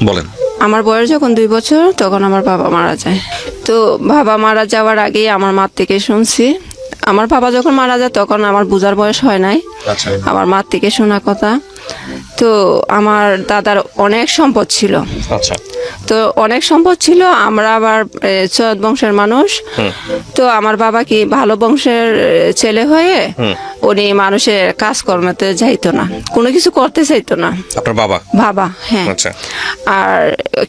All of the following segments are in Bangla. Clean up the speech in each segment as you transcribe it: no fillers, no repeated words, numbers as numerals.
বলেন। আমার বয়স যখন 2 বছর তখন আমার বাবা মারা যায়। তো বাবা মারা যাওয়ার আগেই আমার মার থেকে শুনছি। আমার বাবা যখন মারা যায় তখন আমার বোঝার বয়স হয় নাই, আচ্ছা আমার মার থেকে শোনা কথা। তো আমার দাদার অনেক সম্পদ ছিল, আচ্ছা তো অনেক সম্পদ ছিল। আমরা আবার সৈয়দ বংশের মানুষ। তো আমার বাবা কি ভালো বংশের ছেলে হয়ে উনি মানুষের কাজকর্মতে যাইতো না, কোনো কিছু করতে চাইতো না। আপনার বাবা? বাবা, হ্যাঁ। আচ্ছা। আর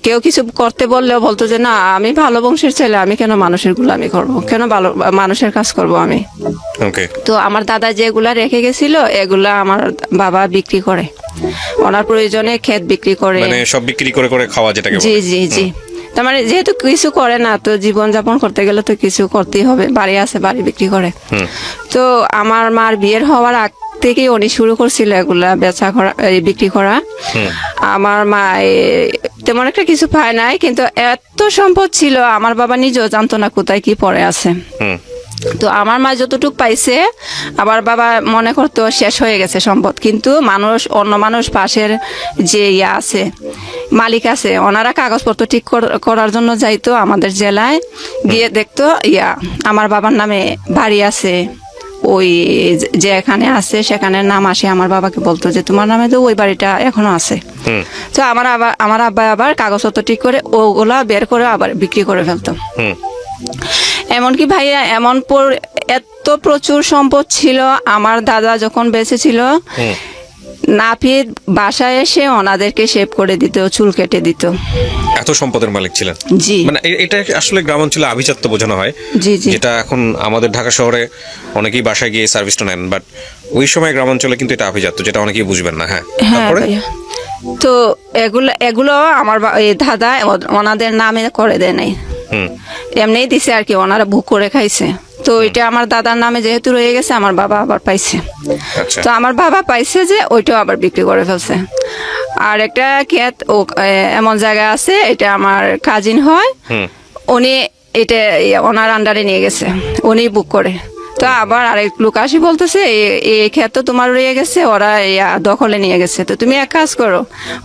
কেউ কিছু করতে বললেও বলতো যে না, আমি ভালো বংশের ছেলে, আমি কেন মানুষের গুলামি করব, কেন ভালো মানুষের কাজ করব আমি। ওকে। তো আমার দাদা যেগুলা রেখে গেছিল এগুলা আমার বাবা বিক্রি করে, ওনার প্রয়োজনে ক্ষেত বিক্রি করে, মানে সব বিক্রি করে করে খাওয়া যেটাকে বলে। জি জি জি। তার মানে যেহেতু কিছু করে না, তো জীবন যাপন করতে গেলে তো কিছু করতেই হবে। বাড়ি আছে, বাড়ি বিক্রি করে। তো আমার মার বিয়ের হওয়ার আগ থেকেই উনি শুরু করছিল এগুলা বেচা করা, বিক্রি করা। আমার মা তেমন একটা কিছু পায় নাই, কিন্তু এত সম্পদ ছিল আমার বাবা নিজেও জানতো না কোথায় কি পড়ে আছে। তো আমার মা যতটুকু পাইছে আবার বাবা মনে করতো শেষ হয়ে গেছে সম্পদ, কিন্তু অন্য মানুষ পাশের যে আছে মালিক আছে, ওনারা কাগজপত্র ঠিক করার জন্য যাইতো আমাদের জেলায়, গিয়ে দেখতো আমার বাবার নামে বাড়ি আছে, ওই যে এখানে আছে সেখানে নাম আসে, আমার বাবাকে বলতো যে তোমার নামে তো ওই বাড়িটা এখনো আছে। তো আমার আব্বা আবার কাগজপত্র ঠিক করে ওগুলা বের করে আবার বিক্রি করে ফেলতো। এমনকি ভাইয়া এত প্রচুর সম্পদ ছিল। আমার দাদা যখন বেঁচে ছিল, নাপিত বাসায় এসে ওনাদেরকে শেভ করে দিত, চুল কেটে দিত। এত সম্পদের মালিক ছিলেন। জি। মানে এটা আসলে গ্রাম অঞ্চলে আভিজাত্য বোঝানো হয়। জি জি। যেটা এখন আমাদের ঢাকা শহরে অনেকেই বাসায় গিয়ে সার্ভিসটা নেন, বাট ওই সময় গ্রাম অঞ্চলে কিন্তু এটা আভিজাত্য, যেটা অনেকেই বুঝবেন না। হ্যাঁ, তারপরে ভাইয়া, তো এগুলো আমার দাদা ওনাদের নামে করে দেয় নাই, এমনিই দিছে আর কি, ওনারা বুক করে খাইছে। তো ওইটা আমার দাদার নামে যেহেতু রয়ে গেছে, আমার বাবা আবার পাইছে। তো আমার বাবা পাইছে যে ওইটাও আবার বিক্রি করে ফেলছে। আর একটা ক্ষেত এমন জায়গা আছে, এটা আমার কাজিন হয়, উনি এটা ওনার আন্ডারে নিয়ে গেছে, উনি বুক করে। তো আবার আরেক লোক আসি বলতেছে এই ক্ষেত তো তোমার রয়ে গেছে, ওরা দখলে নিয়ে গেছে। তো তুমি এক কাজ করো,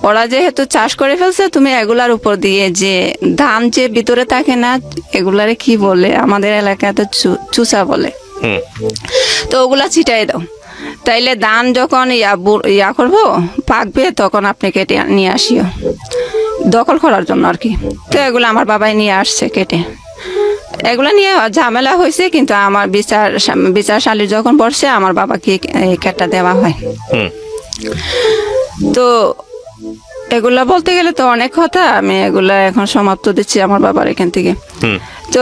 ওরা যেহেতু চাষ করে ফেলছে, তুমি এগুলার উপর দিয়ে যে ধান যে ভিতরে থাকে না, এগুলারে কি বলে আমাদের এলাকায় তো চুষা বলে, তো ওগুলা ছিটাই দাও। তাইলে ধান যখন করবো পাকবে, তখন আপনি কেটে নিয়ে আসিও, দখল করার জন্য আর কি। তো এগুলো আমার বাবাই নিয়ে আসছে কেটে। এগুলো নিয়ে ঝামেলা হয়েছে, কিন্তু আমার বিচারশালী যখন বসছে, আমার বাবাকে এই কেটটা দেওয়া হয়। তো এগুলা বলতে গেলে তো অনেক কথা, আমি এগুলা এখন সমাপ্ত দিচ্ছি আমার বাবার এখান থেকে। তো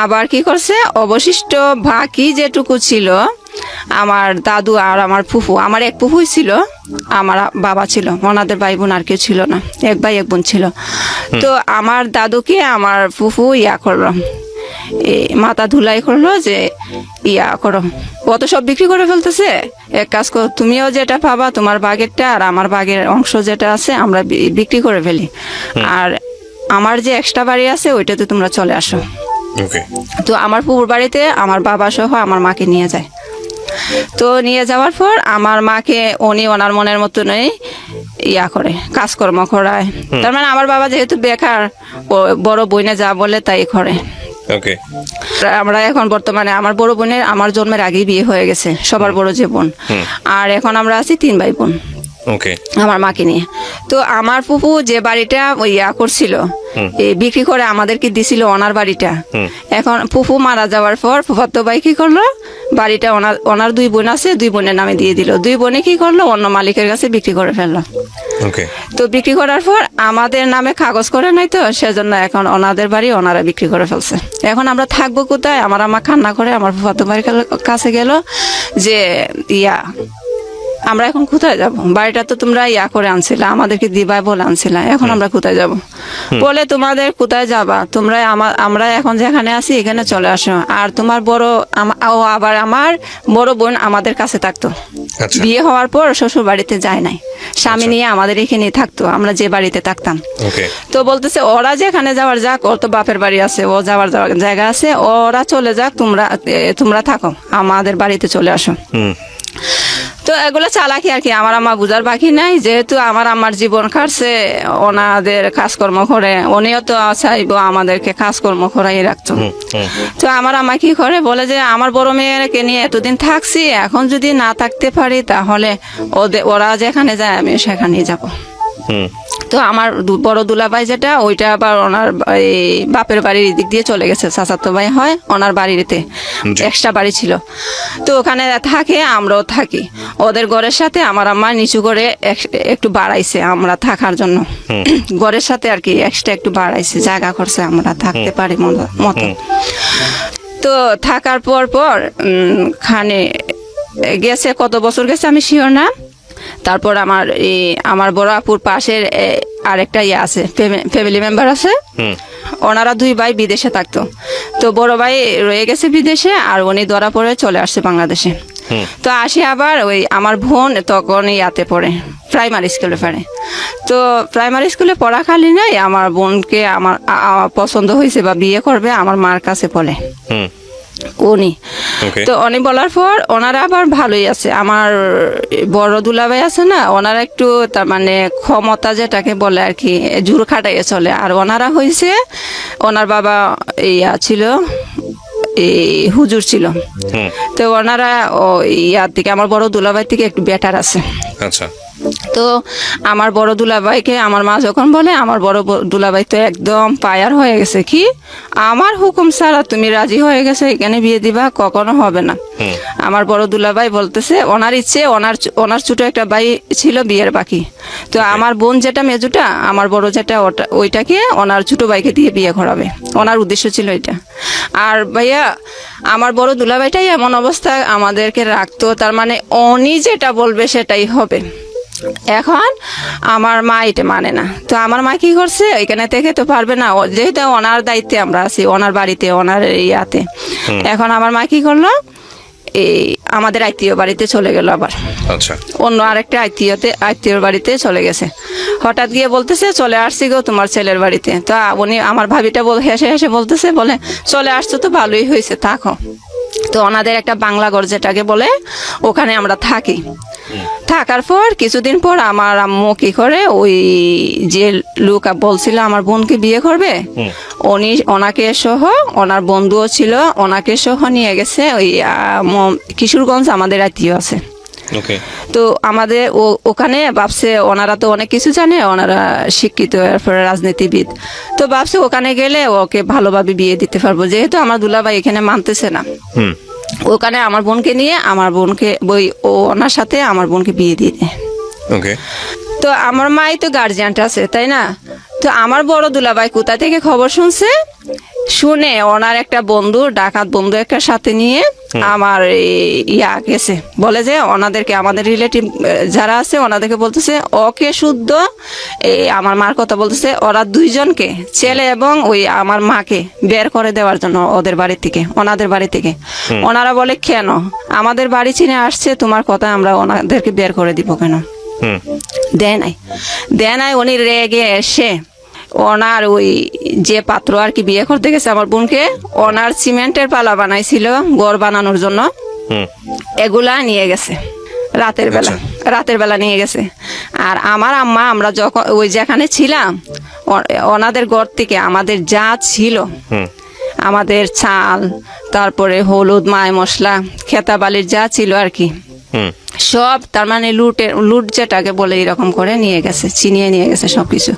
আবার কি করছে, অবশিষ্ট বাকি যেটুকু ছিল, আমার দাদু আর আমার ফুফু, আমার এক ফুফুই ছিল, আমার বাবা ছিল, ওনাদের ভাই বোন আর কেউ ছিল না, এক ভাই এক বোন ছিল। তো আমার দাদুকে আমার ফুফু করলো, মাথা ধুলাই করলো যে করো, ও তো সব বিক্রি করে ফেলতেছে, এক কাজ করো, তুমিও যেটা পাবা তোমার বাগেরটা, আর আমার বাগের অংশ যেটা আছে আমরা বিক্রি করে ফেলি, আর আমার যে এক্সট্রা বাড়ি আছে ওইটাতে তোমরা চলে আসো। তো আমার পুকুর বাড়িতে আমার বাবা সহ আমার মাকে নিয়ে যায়। তো নিয়ে যাওয়ার পর আমার মাকে উনি ওনার মনের মতনই করে কাজকর্ম করায়। তার মানে আমার বাবা যেহেতু বেকার, বড় বোনে যা বলে তাই করে। আমরা এখন বর্তমানে আমার বড় বোনের আমার জন্মের আগেই বিয়ে হয়ে গেছে, সবার বড় যে বোন, আর এখন আমরা আছি 3 ভাই বোন আমার মাকে নিয়ে। তো আমার ফুফু যে বাড়িটা করছিল, বিক্রি করে আমাদেরকে দিছিল ওনার বাড়িটা। এখন ফুফু মারা যাওয়ার পর ফুফাতো ভাই কি করলো, বাড়িটা ওনার 2 বোন আছে, 2 বোনের নামে দিয়ে দিল। 2 বোনে কি করলো, অন্য মালিকের কাছে বিক্রি করে ফেললো। তো বিক্রি করার পর আমাদের নামে কাগজ করে নাই, তো সেজন্য এখন ওনাদের বাড়ি ওনারা বিক্রি করে ফেলছে। এখন আমরা থাকবো কোথায়? আমার আম্মা কান্না করে আমার ফুফাতো ভাইয়ের কাছে গেল যে আমরা এখন কোথায় যাব, বাড়িটা তো তোমরা করে আনছিলা, আমাদেরকে দিবাই বলে আনছিলা, এখন আমরা কোথায় যাব? বলে তোমাদের কোথায় যাবা, তোমরা আমরা এখন যেখানে আছি এখানে চলে আসো। আর তোমার আবার আমার বড় বোন আমাদের কাছে থাকতো, বিয়ে হওয়ার পর শ্বশুর বাড়িতে যায় নাই, স্বামী নিয়ে আমাদের এখানে থাকতো, আমরা যে বাড়িতে থাকতাম। তো বলতেছে ওরা যেখানে যাওয়ার যাক, ওর তো বাপের বাড়ি আছে, ও যাওয়ার জায়গা আছে, ওরা চলে যাক, তোমরা থাকো, আমাদের বাড়িতে চলে আসো। তো এগুলো চালাকি আর কি, আমার আম্মা বুঝার বাকি নাই, যেহেতু আমার আম্মার জীবন কাটছে ওনাদের কাজকর্ম করে, উনিও তো চাইবো আমাদেরকে কাজকর্ম করাই রাখতো। তো আমার আম্মা কি করে বলে যে আমার বড় মেয়েকে নিয়ে এতদিন থাকছি, এখন যদি না থাকতে পারি তাহলে ওরা যেখানে যায় আমি সেখানেই যাব। হুম তো আমার বড় দুলাভাই যেটা, ওইটা আবার ওনার এই বাপের বাড়ির দিক দিয়ে চলে গেছে, চাচাতো ভাই হয় ওনার বাড়িতে, এক্সট্রা বাড়ি ছিল। তো ওখানে থাকে, আমরাও থাকি ওদের ঘরের সাথে। আমার আম্মা নিচু করে একটু বাড়াইছে আমরা থাকার জন্য, ঘরের সাথে আর কি এক্সট্রা একটু বাড়াইছে, জায়গা করছে আমরা থাকতে পারি মতো। তো থাকার পর খানে গেছে, কত বছর গেছে আমি শিওর না। তারপর আমার বড় আপুর পাশের আরেকটা আছে, ফ্যামিলি মেম্বার আছে, ওনারা 2 ভাই বিদেশে থাকতো। তো বড় ভাই রয়ে গেছে বিদেশে, আর উনি ধরা পড়ে চলে আসছে বাংলাদেশে। তো আসি আবার ওই আমার বোন তখন ইয়াতে পড়ে, প্রাইমারি স্কুলে পড়ে। তো প্রাইমারি স্কুলে পড়াকালীনই আমার বোনকে আমার পছন্দ হয়েছে বা বিয়ে করবে আমার মার কাছে বলে উনি। তো উনি বলার পর ওনারা আবার ভালোই আছে। আমার বড় দুলাভাই আছে না, ওনারা একটু তার মানে ক্ষমতা যেটাকে বলে আর কি, জোর খাটাইয়ে চলে। আর ওনারা হয়েছে, ওনার বাবা ইয়া ছিল, হুজুর ছিল। তো ওনারা ইয়ার থেকে, আমার বড় দুলাভাই থেকে একটু বেটার আছে। আচ্ছা। তো আমার বড় দুলাভাইকে আমার মা যখন বলে, আমার বড় দুলাভাই তো একদম পায়ার হয়ে গেছে, কি আমার হুকুম ছাড়া তুমি রাজি হয়ে গেছে এখানে বিয়ে দিবা, কখনো হবে না। আমার বড় দুলাভাই বলতেছে ওনার ইচ্ছে, ওনার ছোট একটা ভাই ছিল বিয়ের বাকি। তো আমার বোন যেটা মেজুটা, আমার বড় যেটা ওইটাকে ওনার ছোট ভাইকে দিয়ে বিয়ে করাবে, ওনার উদ্দেশ্য ছিল এটা। আর ভাইয়া আমার বড় দুলাভাইটাই এমন অবস্থা আমাদেরকে রাখতো, তার মানে উনি যেটা বলবে সেটাই হবে। এখন আমার মা এটা মানে না। তো আমার মা কি করছে, এখানে থেকে তো পারবে না, যেহেতু ওনার দায়িত্বে আমরা আছি, ওনার বাড়িতে, ওনার ইয়াতে। এখন আমার মা কি করলো, এই আমাদের আত্মীয় বাড়িতে চলে গেল আবার। আচ্ছা। অন্য আরেকটা আত্মীয়র বাড়িতে চলে গেছে। হঠাৎ গিয়ে বলতেছে চলে আসছি গো তোমার ছেলের বাড়িতে। তো উনি, আমার ভাবিটা হেসে হেসে বলতেছে, বলে চলে আসছো তো ভালোই হয়েছে, থাকো। তো ওনাদের একটা বাংলা ঘর যেটাকে বলে, ওখানে আমরা থাকি। থাকার পর কিছুদিন পর আমার আম্মু কি করে, ওই যে লোক বলছিল আমার বোনকে বিয়ে করবে, ওনাকে সহ, ওনার বন্ধুও ছিল, ওনাকে সহ নিয়ে গেছে ওই কিশোরগঞ্জ, আমাদের আত্মীয় আছে। তো আমাদের ওখানে ভাবছে ওনারা তো অনেক কিছু জানে, ওনারা শিক্ষিত, এরপরে রাজনীতিবিদ। তো ভাবছে ওখানে গেলে ওকে ভালোভাবে বিয়ে দিতে পারবো, যেহেতু আমার দুলাভাই এখানে মানতেছে না। ওখানে আমার বোনকে নিয়ে, আমার বোনকে ওনার সাথে আমার বোনকে বিয়ে দিয়ে দেয়। তো আমার মাই তো গার্জিয়ানটা আছে, তাই না? তো আমার বড় দুলাভাই কোথা থেকে খবর শুনে ওনার একটা বন্ধু, ডাকাত বন্ধু একটা সাথে নিয়ে আমার গেছে, বলে যে ওনাদেরকে, আমাদের রিলেটিভ যারা আছে ওনাদেরকে বলতেছে ওকে শুদ্ধ আমার মার কথা বলতেছে, ওরা 2 জনকে, ছেলে এবং ওই আমার মাকে বের করে দেওয়ার জন্য ওদের বাড়ি থেকে, ওনাদের বাড়ি থেকে। ওনারা বলে কেন, আমাদের বাড়ি চিনে আসছে, তোমার কথা আমরা ওনাদেরকে বের করে দিব কেন? দেয় নাই। উনি রেগে এসে ওনার ওই যে পাত্র আর কি বিয়ে করতে গেছে আমার বোনকে, ওনার সিমেন্টের পালা বানাইছিল ঘর বানানোর জন্য, এগুলা নিয়ে গেছে রাতের বেলা নিয়ে গেছে। আর আমার আম্মা, আমরা যখন ওই যেখানে ছিলাম, ওনাদের ঘর থেকে আমাদের যা ছিল, আমাদের চাল, তারপরে হলুদ, মায় মশলা, খেতাবালির যা ছিল আর কি, সব তার মানে লুট যেটাকে বলে এরকম করে নিয়ে গেছে, ছিনিয়ে নিয়ে গেছে সবকিছু।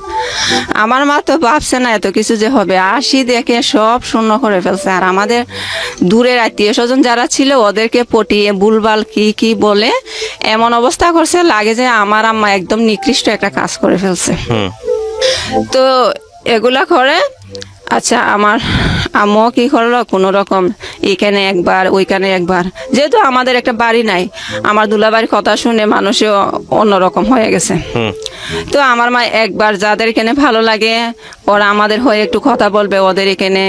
আমার মা তো ভাবছে না এত কিছু যে হবে, আসি দেখে সব শূন্য করে ফেলছে। আর আমাদের দূরের আত্মীয় স্বজন যারা ছিল ওদেরকে পটিয়ে ভুলভাল কি বলে এমন অবস্থা করছে, লাগে যে আমার আম্মা একদম নিকৃষ্ট একটা কাজ করে ফেলছে। তো এগুলা করে, আচ্ছা আমার আম্মু কি করলো, কোনো রকম এখানে একবার ওইখানে একবার, যেহেতু আমাদের একটা বাড়ি নাই, আমার দুলাভাইয়ের কথা শুনে মানুষও অন্যরকম হয়ে গেছে। তো আমার মা একবার যাদের এখানে ভালো লাগে ওরা আমাদের হয়ে একটু কথা বলবে, ওদের এখানে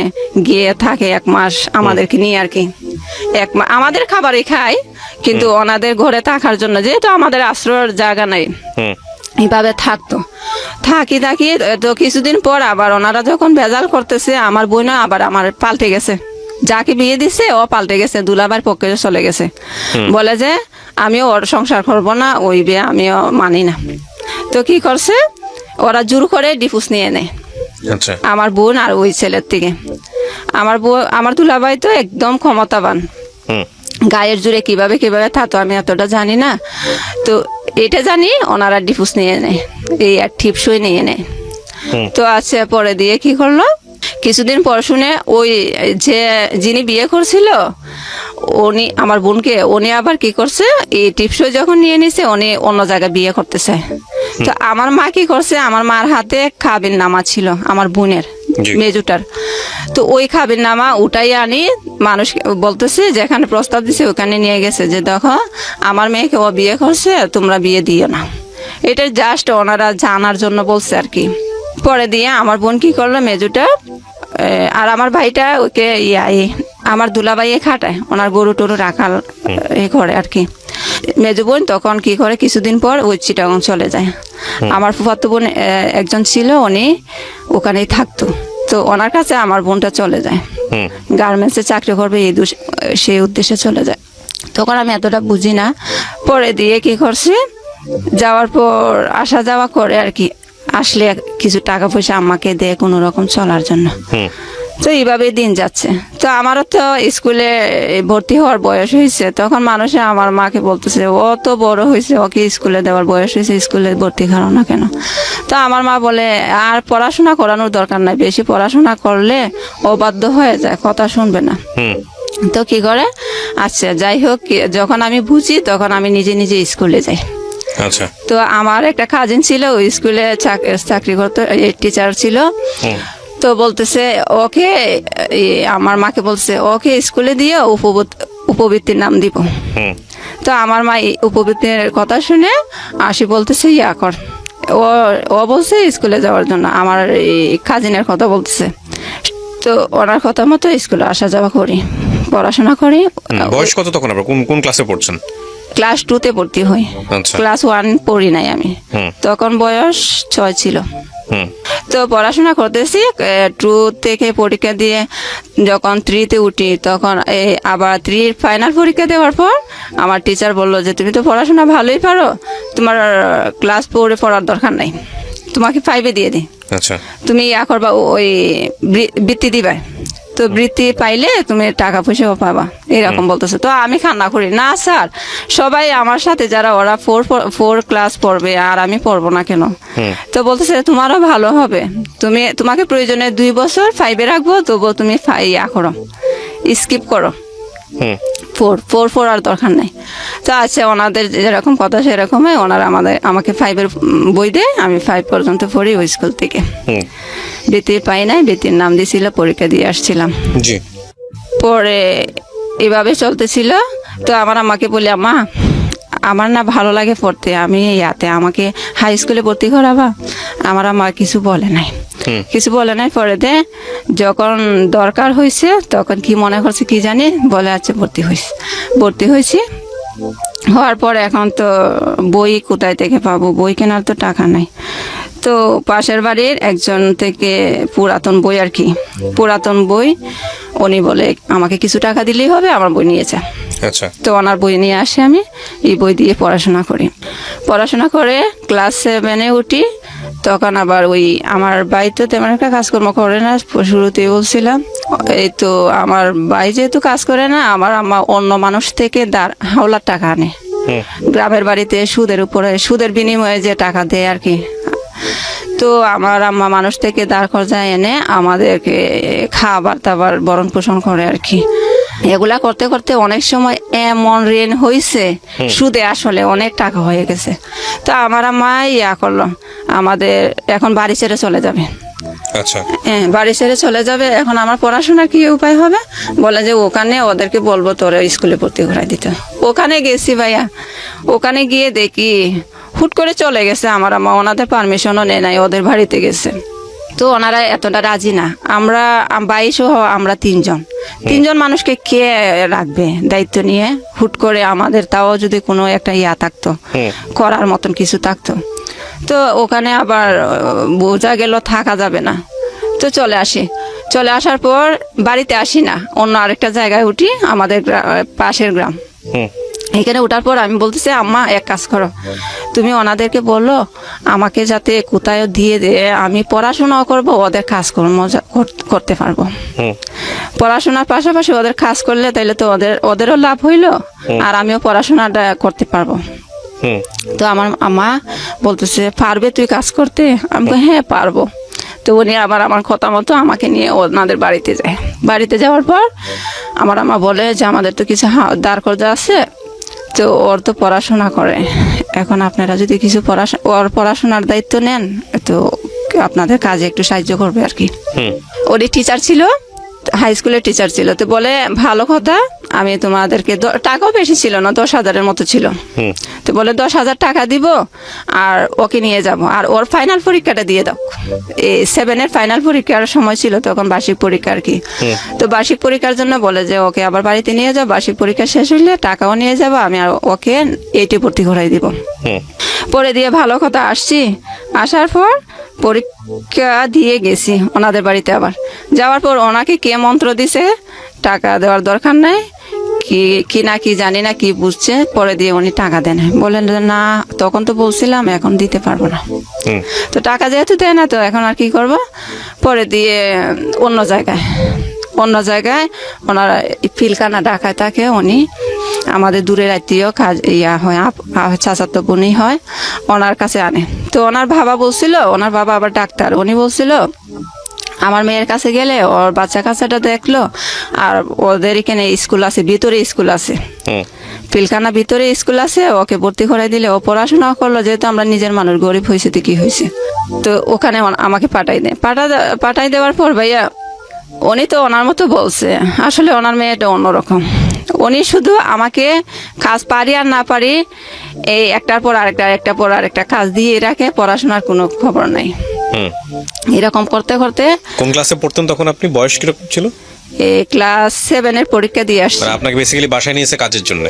গিয়ে থাকে 1 মাস আমাদেরকে নিয়ে আর কি। 1 মাস আমাদের খাবারই খায়, কিন্তু ওনাদের ঘরে থাকার জন্য, যেহেতু আমাদের আশ্রয়ের জায়গা নাই, এইভাবে থাকি তো কিছুদিন পর আবার ওনারা যখন ভেজাল করতেছে, আমার বোন আবার আমার পাল্টে গেছে। যাকে বিয়ে দিছে ও পাল্টে গেছে, দুলাভাইয়ের পক্ষে চলে গেছে, বলে যে আমিও ওর সংসার করবো না, ওই বিয়ে আমিও মানি না। তো কি করছে, ওরা জোর করে ডিভোর্স নিয়ে নেয় আচ্ছা আমার বোন আর ওই ছেলের থেকে। আমার দুলাভাই তো একদম ক্ষমতাবান, হুম গায়ের জুড়ে কিভাবে কিভাবে থাকতো আমি এতটা জানি না। তো এটা জানি ওনারা ডিভোর্স নিয়ে নেয়, এই আর টিপসই নিয়ে নেয়। হুম। তো আচ্ছা পরে দিয়ে কি করলো, কিছুদিন পর শুনে ওই যে যিনি বিয়ে করছিল উনি আমার বোনকে, উনি আবার কি করছে, এই টিপসই যখন নিয়ে নিছে উনি অন্য জায়গায় বিয়ে করতে চায়। তো আমার মা কি করছে, আমার মার হাতে কাবিন নামা ছিল আমার বোনের জি। মেজুটার। তো ওই কাবিন নামা উঠাই আনি মানুষ বলতেছে, যেখানে প্রস্তাব দিছে ওখানে নিয়ে গেছে যে দেখো আমার মেয়েকে ও বিয়ে করছে, তোমরা বিয়ে দিও না। এটা জাস্ট ওনারা জানার জন্য বলছে আর কি। পরে দিয়ে আমার বোন কি করলো, মেজুটা আর আমার ভাইটা ওকে আমার দুলাভাইয়ে খাটায়, ওনার গরু টরু রাখাল করে আর কি। মেজু বোন তখন কি করে, কিছুদিন পর ওই চিটাগং চলে যায়। আমার ফুফাতো বোন একজন ছিল, উনি ওখানেই থাকতো। তো ওনার কাছে আমার বোনটা চলে যায়, হুম গার্মেন্টসে চাকরি করবে সেই উদ্দেশ্যে চলে যায়। তখন আমি এতটা বুঝি না। পরে দিয়ে কি করছে, যাওয়ার পর আসা যাওয়া করে আর কি, আসলে কিছু টাকা পয়সা আম্মাকে দেয় কোনো রকম চলার জন্য। হুম তো এইভাবে দিন যাচ্ছে। তো আমারও তো স্কুলে ভর্তি হওয়ার বয়স হয়েছে, তখন মানুষে আমার মাকে বলতেছে ও তো বড় হয়েছে, ওকে স্কুলে দেওয়ার বয়স হয়েছে, স্কুলে ভর্তি করাও না কেন। তো আমার মা বলে আর পড়াশোনা করানোর দরকার নাই, বেশি পড়াশোনা করলে অবাধ্য হয়ে যায়, কথা শুনবে না। হুম তো কি করে, আচ্ছা যাই হোক, যখন আমি বুঝি তখন আমি নিজে নিজে স্কুলে যাই। আচ্ছা তো আমার একটা কাজিন ছিল, ওই স্কুলে চাকরি করতো, টিচার ছিল। হুম তো বলতেছে ওকে, আমার মাকে বলছে ওকে স্কুলে দিয়ে উপবৃত্তির নাম দিব। হুম তো আমার মা এই উপবৃত্তির কথা শুনে আসি বলতেছে ইয়া কর, ও ও বলছে স্কুলে যাওয়ার জন্য, আমার এই কাজিনের কথা বলতেছে। তো ওনার কথা মতো স্কুলে আসা যাওয়া করি, পড়াশোনা করি। বয়স কত তখন আপনার, কোন কোন ক্লাসে পড়ছেন? ক্লাস 2-তে ভর্তি হই, আচ্ছা ক্লাস 1 পড়ি নাই আমি, হুম তখন বয়স 6 ছিল। হুম তো পড়াশোনা করতেছি, 2 থেকে পরীক্ষা দিয়ে যখন 3-তে উঠি, তখন আবার 3 ফাইনাল পরীক্ষা দেওয়ার পর আমার টিচার বললো যে তুমি তো পড়াশোনা ভালোই পারো, তোমার ক্লাস 4-এ পড়ার দরকার নাই, তোমাকে 5-এ দিয়ে দিই, আচ্ছা তুমি ইয়া করবা, ওই বৃত্তি দিবা, তো বৃত্তি পাইলে তুমি টাকা পয়সাও পাবা, এরকম বলতেছে। তো আমি কান্না করি, না স্যার, সবাই আমার সাথে যারা ওরা 4 ক্লাস পড়বে আর আমি পড়বো না কেন। তো বলতেছে তোমারও ভালো হবে, তোমাকে প্রয়োজনে 2 বছর 5-এ রাখবো, তবুও তুমি ইয়া করো, স্কিপ করো, হুম 4 পড়ার দরকার নাই। তো আচ্ছা, ওনাদের যেরকম কথা সেরকমই ওনারা আমাকে 5-এর বই দেয়, আমি 5 পর্যন্ত পড়ি ওই স্কুল থেকে। হুম বৃত্তি পাই নাই, বৃত্তির নাম দিয়েছিল, পরীক্ষা দিয়ে আসছিলাম। জি পরে এভাবে চলতেছিল। তো আমার আম্মাকে বলি, আম্মা আমার না ভালো লাগে পড়তে, আমি ইয়াতে আমাকে হাই স্কুলে ভর্তি করাবা। আমার আম্মা কিছু বলে নাই, কিছু বলে নাই। পরে দে যখন দরকার হয়েছে তখন কি মনে করছে কি জানি, বলে আচ্ছা ভর্তি হয়েছি। হওয়ার পর এখন তো বই কোথায় থেকে পাবো, বই কেনার তো টাকা নাই। তো পাশের বাড়ির একজন থেকে পুরাতন বই আর কি, পুরাতন বই, উনি বলে আমাকে কিছু টাকা দিলেই হবে, আমার বই নিয়েছে। আচ্ছা তো ওনার বই নিয়ে আসে, আমি এই বই দিয়ে পড়াশোনা করে ক্লাস 7-এ উঠি। তখন আবার ওই আমার ভাই তো তেমন একটা কাজকর্ম করে না, শুরুতেই বলছিলাম। এই তো আমার ভাই যেহেতু কাজ করে না, আমার আম্মা অন্য মানুষ থেকে হাওলার টাকা আনে, গ্রামের বাড়িতে সুদের বিনিময়ে যে টাকা দেয় আর কি। তো আমার আম্মা মানুষ থেকে দাঁড় কর্জায় এনে আমাদেরকে খাবার দাবার ভরণ পোষণ করে আর কি। এগুলা করতে করতে অনেক সময় এমন ঋণ হয়েছে, সুদে আসলে অনেক টাকা হয়ে গেছে। তো আমার আম্মা ইয়া করলো, আমাদের এখন বাড়ি ছেড়ে চলে যাবে। আচ্ছা হ্যাঁ, বাড়ি ছেড়ে চলে যাবে। এখন আমার পড়াশোনা কি উপায় হবে, বলে যে ওখানে ওদেরকে বলবো তোরে স্কুলে ভর্তি করাই দিতে। ওখানে গেছি ভাইয়া, ওখানে গিয়ে দেখি হুট করে চলে গেছে আমার আম্মা, ওনাদের পারমিশনও নেয় নাই, ওদের বাড়িতে গেছে। তো ওনারা এতটা রাজি না, আমরা 22 আমরা 3জন মানুষকে কে রাখবে দায়িত্ব নিয়ে। হুট করে আমাদের তাও যদি কোনো একটা ইয়া থাকতো, করার মতন কিছু থাকতো, তো ওখানে আবার বোঝা গেল থাকা যাবে না, তো চলে আসি। চলে আসার পর বাড়িতে আসি না, অন্য আরেকটা জায়গায় উঠি, আমাদের পাশের গ্রাম। হুম এখানে ওঠার পর আমি বলতেছি, আম্মা এক কাজ করো, তুমি ওনাদেরকে বললো আমাকে যাতে কোথায় দিয়ে দে, আমি পড়াশোনাও করব, ওদের কাজকর্ম করতে পারবো। হুম পড়াশোনার পাশাপাশি ওদের কাজ করলে তাইলে তো ওদেরও লাভ হইলো, আর আমিও পড়াশোনাটা করতে পারবো। হুম তো আমার আম্মা বলতেছে, পারবে তুই কাজ করতে? আমি বলি, হ্যাঁ পারবো। তো উনি আবার আমার কথা মতো আমাকে নিয়ে ওনাদের বাড়িতে যায়। বাড়িতে যাওয়ার পর আমার আম্মা বলে যে আমাদের তো কিছু দাঁড় কর্জা আছে, তো ওর তো পড়াশোনা করে, এখন আপনারা যদি কিছু ওর পড়াশোনার দায়িত্ব নেন, তো আপনাদের কাজে একটু সাহায্য করবে আর কি। হুম ওরই টিচার ছিল, হাই স্কুলের টিচার ছিল। তো বলে, ভালো কথা, আমি তোমাদেরকে টাকাও বেশি ছিল না, 10,000-এর মতো ছিল। হুম তো বলে 10,000 টাকা দিব, আর ওকে নিয়ে যাব, আর ওর ফাইনাল পরীক্ষাটা দিয়ে দাও। এই 7-এর ফাইনাল পরীক্ষার সময় ছিল তখন, বার্ষিক পরীক্ষা আর কি। তো বার্ষিক পরীক্ষার জন্য বলে যে ওকে আবার বাড়িতে নিয়ে যাও, বার্ষিক পরীক্ষা শেষ হইলে টাকাও নিয়ে যাবো, আমি আর ওকে 8-এ ভর্তি করাই দিব। হুম পরে দিয়ে ভালো কথা আসছি, আসার পর পরীক্ষা দিয়ে গেছি ওনাদের বাড়িতে। আবার যাওয়ার পর ওনাকে কে মন্ত্র দিছে টাকা দেওয়ার দরকার নাই, কি না কি জানি না, কি বুঝছে, পরে দিয়ে উনি টাকা দেন। বলেন যে না, তখন তো বলছিলাম, এখন দিতে পারবো না। হুম তো টাকা যেহেতু দেয় না, তো এখন আর কি করব, পরে দিয়ে অন্য জায়গায় ওনার পিলখানা ঢাকায় থাকে। উনি আমাদের দূরের আত্মীয়, কাজ হয়, চাচাতো বোনই হয়, ওনার কাছে আনে। তো ওনার বাবা বলছিল, ওনার বাবা আবার ডাক্তার, উনি বলছিল আমার মেয়ের কাছে গেলে ওর বাচ্চা কাচ্চাটা দেখলো, আর ওদের এখানে স্কুল আছে, ভিতরে স্কুল আছে, হুম পিলখানা ভিতরে স্কুল আছে, ওকে ভর্তি করাই দিলে ও পড়াশোনা করলো, যেহেতু আমরা নিজের মানুষ, গরিব হয়েছে তো কি হয়েছে। তো ওখানে আমাকে পাঠাই দেওয়ার পর ভাইয়া, উনি তো ওনার মতো বলছে, আসলে ওনার মেয়েটা অন্যরকম। উনি শুধু আমাকে কাজ পারি আর না পারি, এই একটার পর আরেকটা কাজ দিয়ে রাখে, পড়াশোনার কোনো খবর নাই। হুম এরকম করতে করতে কোন ক্লাসে পড়তেন তখন আপনি? বয়স কিরকম ছিল? ক্লাস 7-এর পরীক্ষা দিয়ে আসছে। মানে আপনাকে বেসিক্যালি বাসায় নিয়েছে কাজের জন্য?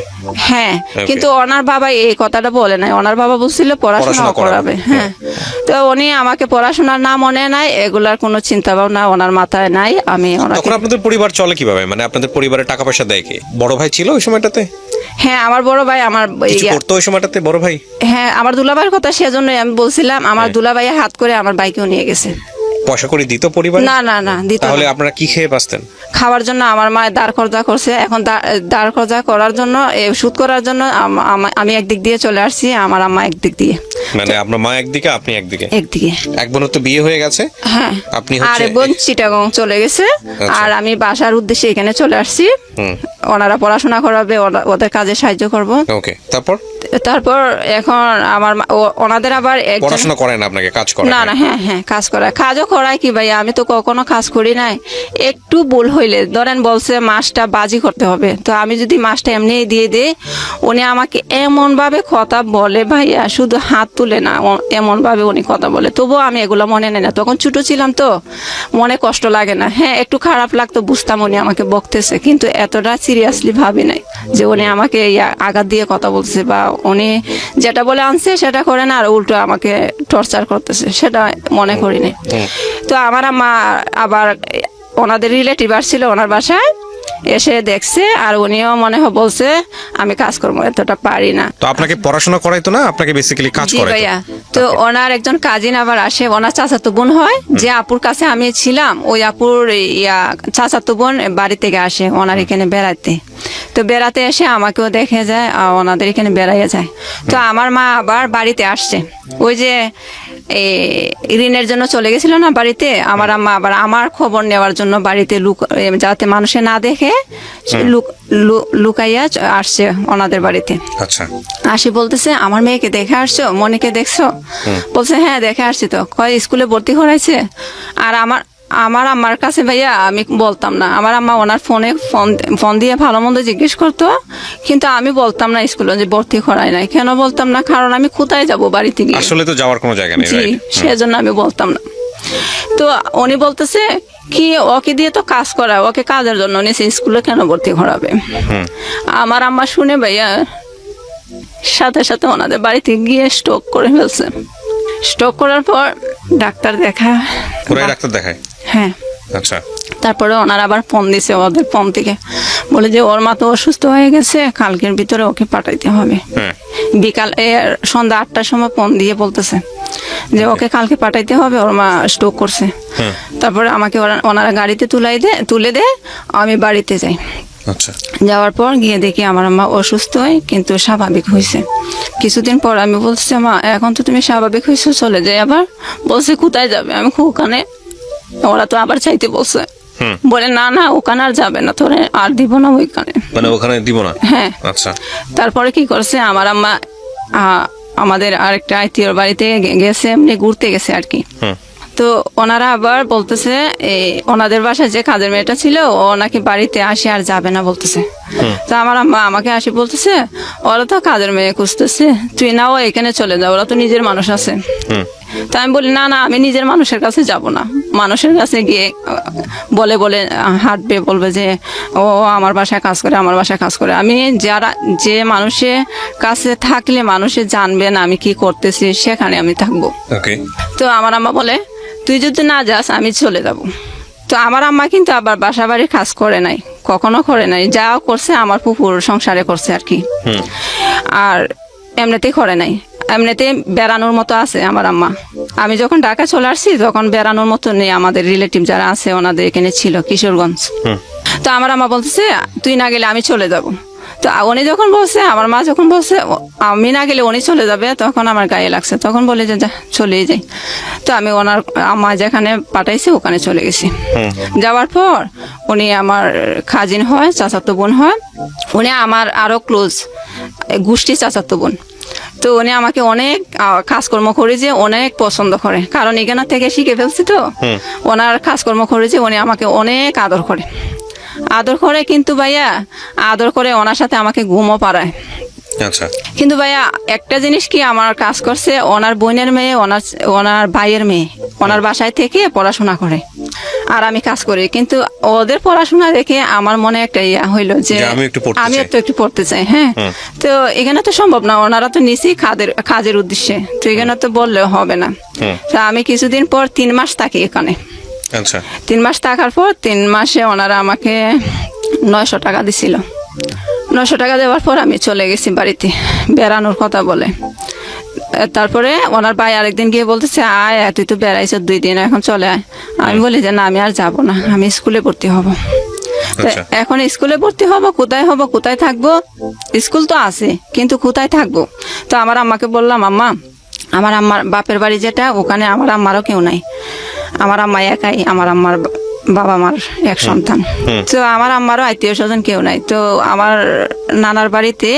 হ্যাঁ, কিন্তু ওনার বাবা এই কথাটা বলে নাই, ওনার বাবা বলছিল পড়াশোনা করাবে। হ্যাঁ, তো উনি আমাকে পড়াশোনার না মনে নাই, এগুলার কোনো চিন্তা ভাবনা ওনার মাথায় নাই। আমি তখন আপনাদের পরিবার চলে কিভাবে? মানে আপনাদের পরিবারে টাকা পয়সা দেয় কে? বড় ভাই ছিল ওই সময়টাতে? হ্যাঁ, আমার বড় ভাই, আমার কিছু করতো ওই সময়টাতে বড় ভাই? হ্যাঁ, আমার দুলাভাইয়ের কথা সেজন্যই আমি বলছিলাম, আমার দুলাভাই হাত করে আমার বাইকেও নিয়ে গেছে। পয়সা করে দিত পরিবার? না দিত না। তাহলে আপনারা কি খেয়ে বাঁচতেন? খাওয়ার জন্য আমার মা দাঁড় খরচা করছে। এখন দাঁড় খরচা করার জন্য, সুদ করার জন্য আমি একদিক দিয়ে চলে আসছি, আমার আম্মা একদিক দিয়ে। মানে আপনার মা একদিকে, আপনি একদিকে? একদিকে। এক বোনের তো বিয়ে হয়ে গেছে? হ্যাঁ, আপনি আর বোন চিটাগং চলে গেছে, আর আমি বাসার উদ্দেশ্যে এখানে চলে আসছি। ওনারা পড়াশোনা করাবে, ওদের কাজে সাহায্য করব। ওকে, তারপর এখন আমার ওনাদের আবার পড়াশোনা করেন, আপনাকে কাজ করেন? না, হ্যাঁ কাজ করায়, কাজও করায় কি ভাইয়া, আমি তো কখনো কাজ করি নাই। একটু ভুল হইলে ধরেন বলছে মাছটা বাজি করতে হবে, তো আমি যদি মাছটা এমনি দিয়ে দিই, উনি আমাকে এমন ভাবে কথা বলে ভাইয়া, শুধু হাত তুলে না, এমন ভাবে উনি কথা বলে, তবুও আমি এগুলো মনে নেই না। তখন ছোট ছিলাম তো, মনে কষ্ট লাগে না। হ্যাঁ, একটু খারাপ লাগতো, বুঝতাম উনি আমাকে বকতেছে, কিন্তু এতটা সিরিয়াসলি ভাবি নাই যে উনি আমাকে আঘাত দিয়ে কথা বলছে, বা উনি যেটা বলে আনছে সেটা করে না, আর উল্টো আমাকে টর্চার করতেছে, সেটা মনে করিনি। তো আমার আম্মা আবার ওনাদের রিলেটিভ আসছিল ওনার বাসায়, এসে দেখছে, আর উনিও মনে হয় বলছে আমি কাজকর্ম এতটা পারি না। তো আপনাকে পড়াশোনা করাইতো না, আপনাকে বেসিক্যালি কাজ করাইতো? ভাইয়া, তো ওনার একজন কাজিন আবার আসে, ওনার চাচাতো বোন হয়, যে আপুর কাছে আমি ছিলাম, ওই আপুর চাচাতো বোন বাড়ি থেকে আসে ওনার এখানে বেড়াতে। তো বেড়াতে এসে আমাকেও দেখে যায়, আর ওনাদের এখানে বেড়াইয়া যায়। তো আমার মা আবার বাড়িতে আসছে, ওই যে ঋণের জন্য চলে গেছিল না বাড়িতে, আমার আম্মা আবার আমার খবর নেওয়ার জন্য বাড়িতে যাতে মানুষে না দেখে লুকাইয়া আসছে ওনাদের বাড়িতে। আচ্ছা, আসি বলতেছে, আমার মেয়েকে দেখে আসছো, মনিকে দেখছো? বলছে হ্যাঁ দেখে আসছি। তো কয় স্কুলে ভর্তি করাইছে? আর আমার আম্মার কাছে ভাইয়া আমি বলতাম না, আমার আম্মা ওনার ফোন দিয়ে ভালো মন্দ জিজ্ঞেস করতো, কিন্তু আমি বলতাম না স্কুলে যে ভর্তি করাই নাই। কেন বলতাম না? কারণ আমি কোথায় যাব, বাড়িতে গিয়ে আসলে তো যাওয়ার কোনো জায়গা নেই, সেজন্য আমি বলতাম না। তো উনি বলতেছে কি, ওকে দিয়ে তো কাজ করায়, ওকে কাজের জন্য নিচে, স্কুলে কেন ভর্তি করাবে? আমার আম্মা শুনে ভাইয়া সাথে সাথে ওনাদের বাড়িতে গিয়ে স্ট্রোক করে ফেলছে। স্ট্রোক করার পর ডাক্তার দেখায়। ডাক্তার দেখায়? হ্যাঁ। আচ্ছা। তারপরে ওনারা আবার ফোন দিছে ওদের ফোন থেকে, বলে যে ওর মা তো অসুস্থ হয়ে গেছে, কালকের ভিতরে ওকে পাঠাইতে হবে। হ্যাঁ। বিকাল সন্ধ্যা 8টার সময় ফোন দিয়ে বলতেছে যে ওকে কালকে পাঠাইতে হবে, ওর মা স্ট্রোক করছে। হ্যাঁ। তারপরে আমাকে ওনারা গাড়িতে তুলে দে, আমি বাড়িতে যাই। আচ্ছা। যাওয়ার পর গিয়ে দেখি আমার আম্মা অসুস্থ হয় কিন্তু স্বাভাবিক হয়েছে। কিছুদিন পর আমি বলছি, মা এখন তো তুমি স্বাভাবিক হয়েছো, চলে যাই। আবার বলছে কোথায় যাবে? আমি ওখানে, ওরা তো আবার চাইতে বলছে, বলে না না ওখানে আর যাবে না, তোরে আর দিব না ওইখানে, মানে ওখানে দিব না? হ্যাঁ। আচ্ছা। তারপরে কি করছে আমার আম্মা, আমাদের আরেকটা আত্মীয়র বাড়িতে গেছে, এমনি ঘুরতে গেছে আর কি। তো ওনারা আবার বলতেছে ওনাদের বাসায় যে কাজের মেয়েটা ছিল ও নাকি বাড়িতে আসে আর যাবে না বলতেছে। তো আমার আম্মা আমাকে আসি বলতেছে, ওরা তো কাজের মেয়ে খুঁজতেছে, তুই নাও এখানে চলে যাও, ওরা তো নিজের মানুষ আছে। তো আমি বলি না না, আমি নিজের মানুষের কাছে যাব না। মানুষের কাছে গিয়ে বলে হাঁটবে, বলবে যে ও আমার বাসায় কাজ করে, আমার বাসায় কাজ করে। আমি যে মানুষের কাছে থাকলে মানুষে জানবে না আমি কি করতেছি, সেখানে আমি থাকবো। তো আমার আম্মা বলে তুই যদি না যাস আমি চলে যাব। তো আমার আম্মা কিন্তু আবার বাসা বাড়ির কাজ করে নাই, কখনো করে নাই। যা করছে আমার পুকুর সংসারে করছে আর কি, আর এমনিতেই করে নাই। এমনিতে বেড়ানোর মতো আছে আমার আম্মা। আমি যখন ঢাকা চলে আসছি তখন বেড়ানোর মতো নেই, আমাদের রিলেটিভ যারা আছে ওনাদের এখানে ছিল কিশোরগঞ্জ। তো আমার আম্মা বলতেছে তুই না গেলে আমি চলে যাব। তো উনি যখন বলছে, আমার মা যখন বলছে আমি না গেলে উনি চলে যাবে, তখন আমার গায়ে লাগছে। তখন বলে যে যা চলেই যাই। তো আমি ওনার আম্মা যেখানে পাঠাইছে ওখানে চলে গেছি। যাওয়ার পর উনি আমার খাজিন হয়, চাচাতো বোন হয়, উনি আমার আরো ক্লোজ গোষ্ঠী চাচাতো বোন। তো উনি আমাকে অনেক কাজকর্ম করে যে অনেক পছন্দ করে, কারণ এখানে থেকে শিখে ফেলছি। তো ওনার কাজকর্ম করে যে উনি আমাকে অনেক আদর করে, কিন্তু ভাইয়া আদর করে ওনার সাথে আমাকে ঘুমও পাড়ায়। আচ্ছা। কিন্তু ভাইয়া একটা জিনিস কি, আমার কাজ করছে ওনার বোনের মেয়ে, ওনার ভাইয়ের মেয়ে ওনার বাসায় থেকে পড়াশোনা করে, আর আমি কাজ করি। কিন্তু ওদের পড়াশোনা দেখে আমার মনে একটা ইয়া হইলো যে আমি একটু পড়তে চাই। হ্যাঁ। তো এখানে তো সম্ভব না, ওনারা তো নিচেই কাজের উদ্দেশ্যে, তো এখানে তো বললেও হবে না। তো আমি কিছুদিন পর 3 মাস থাকি এখানে। আচ্ছা। 3 মাস থাকার পর 3 মাসে ওনারা আমাকে 900 টাকা দিছিল। 900 টাকা দেওয়ার পর আমি চলে গেছি বাড়িতে বেড়ানোর কথা বলে। তারপরে ওনার ভাই আরেকদিন গিয়ে বলতেছে আয় তুই তো বেড়াইছ 2 দিন, এখন চলে আয়। আমি বলি যে না আমি আর যাব না, আমি স্কুলে ভর্তি হব। এখন স্কুলে ভর্তি হব, কোথায় থাকবো? স্কুল তো আছে কিন্তু কোথায় থাকবো? তো আমার আম্মাকে বললাম, আম্মা আমার আম্মার বাপের বাড়ি যেটা, ওখানে আমার আম্মারও কেউ নাই, আমার আম্মা একাই, আমার আম্মার বাবা মার এক সন্তান। তো আমার আম্মারও আত্মীয় স্বজন কেউ নাই। তো আমার নানার বাড়িতে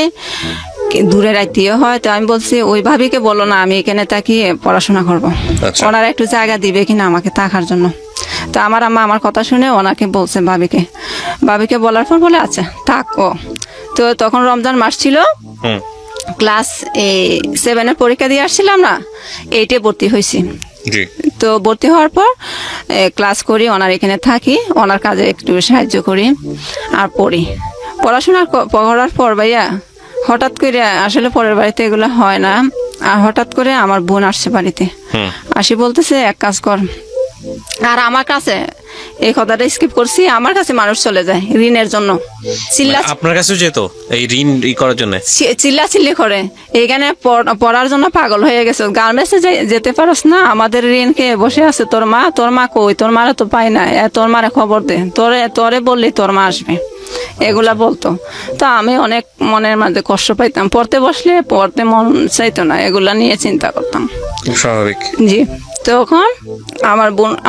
দূরের আত্মীয় হয়। তো আমি বলছি ওই ভাবিকে বলো না আমি এখানে তাকিয়ে পড়াশোনা করবো, ওনারা একটু জায়গা দিবে কিনা আমাকে থাকার জন্য। তো আমার আম্মা আমার কথা শুনে ওনাকে বলছে ভাবিকে বলার পর বলে আচ্ছা থাকো। তো তখন রমজান মাস ছিল, ক্লাস 7 পরীক্ষা দিয়ে আসছিলাম না, 8 ভর্তি হয়েছি। তো ভর্তি হওয়ার পর ক্লাস করি, ওনার এখানে থাকি, ওনার কাজে একটু সাহায্য করি আর পড়াশোনা করার পর ভাইয়া হঠাৎ করে, আসলে পরের বাড়িতে এগুলো হয় না, আর হঠাৎ করে আমার বোন আসছে বাড়িতে, আসি বলতেছে এক কাজ কর। আর আমার কাছে এই কথাটা স্কিপ করছি, আমার কাছে মানুষ চলে যায় ঋণের জন্য, আপনার কাছে যেত এই ঋণ করার জন্য, চিল্লাচিল্লি করে, এইখানে পড়ার জন্য পাগল হয়ে গেছে। গার্মেন্টসে যেতে পারস না, আমাদের ঋণ কে বসে আছে তোর মা কই, তোর মারা তো পাই না, তোর মারে খবর দে, তোরে বললি তোর মা আসবে, এগুলা বলতো। তো আমি অনেক মনের মধ্যে কষ্ট পাইতাম, পড়তে মন চাইতো না, এগুলা নিয়ে চিন্তা করতাম। স্বাভাবিক। জি। তখন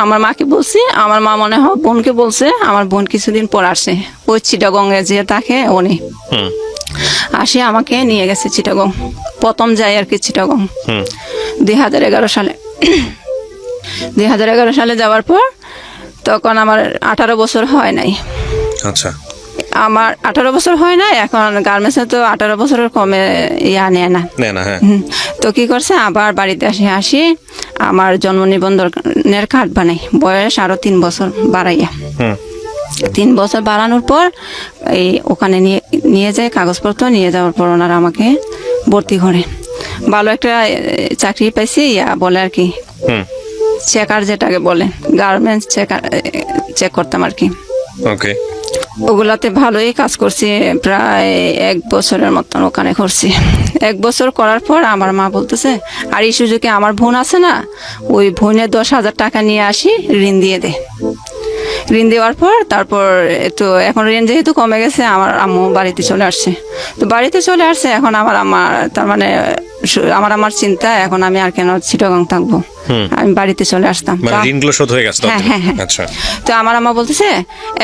আমার মাকে বলছি, আমার মা মনে হয় বোনকে বলছে, আমার বোন কিছুদিন পর আসে, ওই চিটাগঙ্গে যে থাকে উনি আসে আমাকে নিয়ে গেছে চিটাগং, প্রথম যাই আর কি চিটাগং 2011 সালে। 2011 সালে যাওয়ার পর তখন আমার 18 বছর হয় নাই। আচ্ছা। আমার 18 বছর হয় না, এখন গার্মেন্টসে তো 18 বছরের কমে নেয় না। তো কি করছে, আবার বাড়িতে আসি আমার জন্ম নিবন্ধনের কার্ড বানাই, বয়স আরো 3 বছর বাড়াইয়া। 3 বছর বাড়ানোর পর ওখানে নিয়ে যায়, কাগজপত্র নিয়ে যাওয়ার পর ওনারা আমাকে ভর্তি করে, ভালো একটা চাকরি পাইছি বলে আর কি। চেকার যেটাকে বলে, গার্মেন্টস চেক করতাম আর কি। ওকে। ওগুলাতে ভালোই কাজ করছি, প্রায় 1 বছরের মতন ওখানে করছি। 1 বছর করার পর আমার মা বলতেছে, আর এই সুযোগে আমার বোন আছে না, ওই বোনের 10,000 টাকা নিয়ে আসি, ঋণ দিয়ে দে। ঋণ দেওয়ার পর তারপর একটু এখন ঋণ যেহেতু কমে গেছে, আমার আম্মু বাড়িতে চলে আসছে। তো বাড়িতে চলে আসছে, এখন আমার তার মানে আমার চিন্তা, এখন আমি আর কেন চিটাগাং থাকবো, আমি বাড়িতে চলে আসতাম। মানে ঋণগুলো শোধ হয়ে গেছে? হ্যাঁ হ্যাঁ হ্যাঁ। আচ্ছা। তো আমার আম্মা বলতেছে,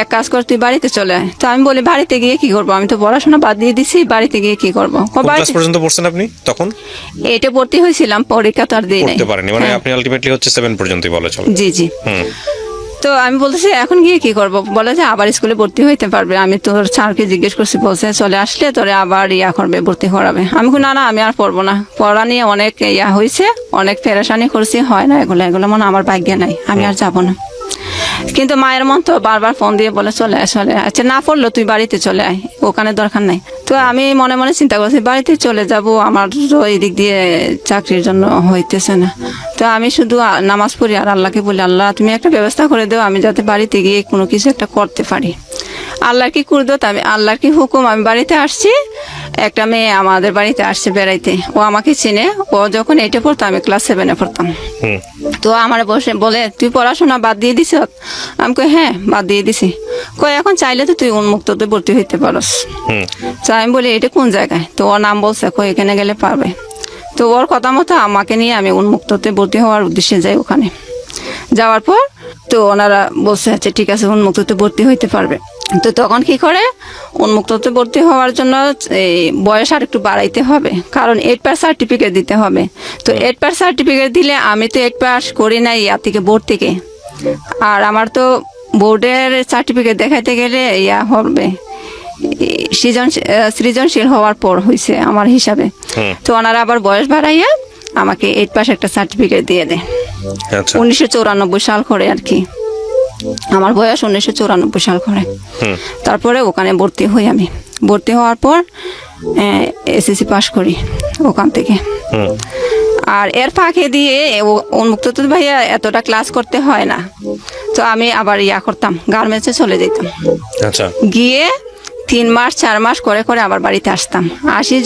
এক কাজ কর, তুই বাড়িতে চলে আয়। তো আমি বলি, বাড়িতে গিয়ে কি করবো, আমি তো পড়াশোনা বাদ দিয়ে দিছি, বাড়িতে গিয়ে কি করবো? কোন ক্লাস পর্যন্ত পড়ছেন আপনি তখন? এটা ভর্তি হয়েছিলাম, পরীক্ষা তো আর দিই নাই। পড়তে পারেনি মানে? আপনি আলটিমেটলি হচ্ছে 7 পর্যন্তই বলা চলে? জি জি। তো আমি বলতেছি, এখন গিয়ে কি করব? বলে যে আবার স্কুলে ভর্তি হইতে পারবে। আমি তোর স্যারকে জিজ্ঞেস করছি, বলছে চলে আসলে তোরে আবার করবে, ভর্তি করাবে। আমি বলি, না আমি আর পড়বো না, পড়া নিয়ে অনেক হয়েছে, অনেক পেরেশানি করছি, হয় না এগুলো মনে আমার ভাগ্যে নাই, আমি আর যাবো না। কিন্তু মায়ের মন তো বারবার ফোন দিয়ে বলে, চলে আয় চলে আয়। আচ্ছা না পড়লো, তুই বাড়িতে চলে আয়, ওখানে দরকার নাই। তো আমি মনে মনে চিন্তা করছি, বাড়িতে চলে যাব, আমার তো এই দিক দিয়ে চাকরির জন্য হইতেছে না। তো আমি শুধু নামাজ পড়ি আর আল্লাহকে বলি, আল্লাহ তুমি একটা ব্যবস্থা করে দেও, আমি যাতে বাড়িতে গিয়ে কোনো কিছু একটা করতে পারি। আল্লাহর কি কুদরত, আমি আল্লাহর কি হুকুম, আমি বাড়িতে আসছি। একটা মেয়ে আমাদের বাড়িতে আসছে বেড়াইতে, ও আমাকে চিনে। ও যখন 8-এ পড়তো, আমি ক্লাস 7-এ পড়তাম। তো আমার বসে বলে, তুই পড়াশোনা বাদ দিয়ে দিছ? আমি কই, হ্যাঁ বাদ দিয়ে দিছি। কই, এখন চাইলে তো তুই উন্মুক্ততে ভর্তি হইতে পারস। তো আমি বলি, এটা কোন জায়গায়? তো ওর নাম বলছে, কই এখানে গেলে পারবে। তো ওর কথা মতো আমাকে নিয়ে আমি উন্মুক্ততে ভর্তি হওয়ার উদ্দেশ্যে যাই। ওখানে যাওয়ার পর তো ওনারা বলছে, আচ্ছা ঠিক আছে, উন্মুক্ততে ভর্তি হইতে পারবে। তো তখন কি করে, উন্মুক্ততে ভর্তি হওয়ার জন্য এই বয়স আর একটু বাড়াইতে হবে, কারণ 8 পাস সার্টিফিকেট দিতে হবে। তো 8 পাস সার্টিফিকেট দিলে, আমি তো 8 পাস করি নাই থেকে বোর্ড থেকে, আর আমার তো বোর্ডের সার্টিফিকেট দেখাইতে গেলে হবে সৃজনশীল হওয়ার পর হয়েছে আমার হিসাবে। তো ওনারা আবার বয়স বাড়াইয়া আমাকে 8 পাস একটা সার্টিফিকেট দিয়ে দেয়। 1994 সাল করে আর কি, আমার বয়স 1994 সাল করে। তারপরে ওখানে ভর্তি হই। আমি ভর্তি হওয়ার পর এসএসসি পাস করি ওখান থেকে। আর এর ফাঁকে দিয়ে উন্মুক্ত তো ভাইয়া এতটা ক্লাস করতে হয় না, তো আমি আবার করতাম, গার্মেন্টসে চলে যেতাম। আচ্ছা। গিয়ে 3 মাস 4 মাস করে করে আবার বাড়িতে আসতাম। আসি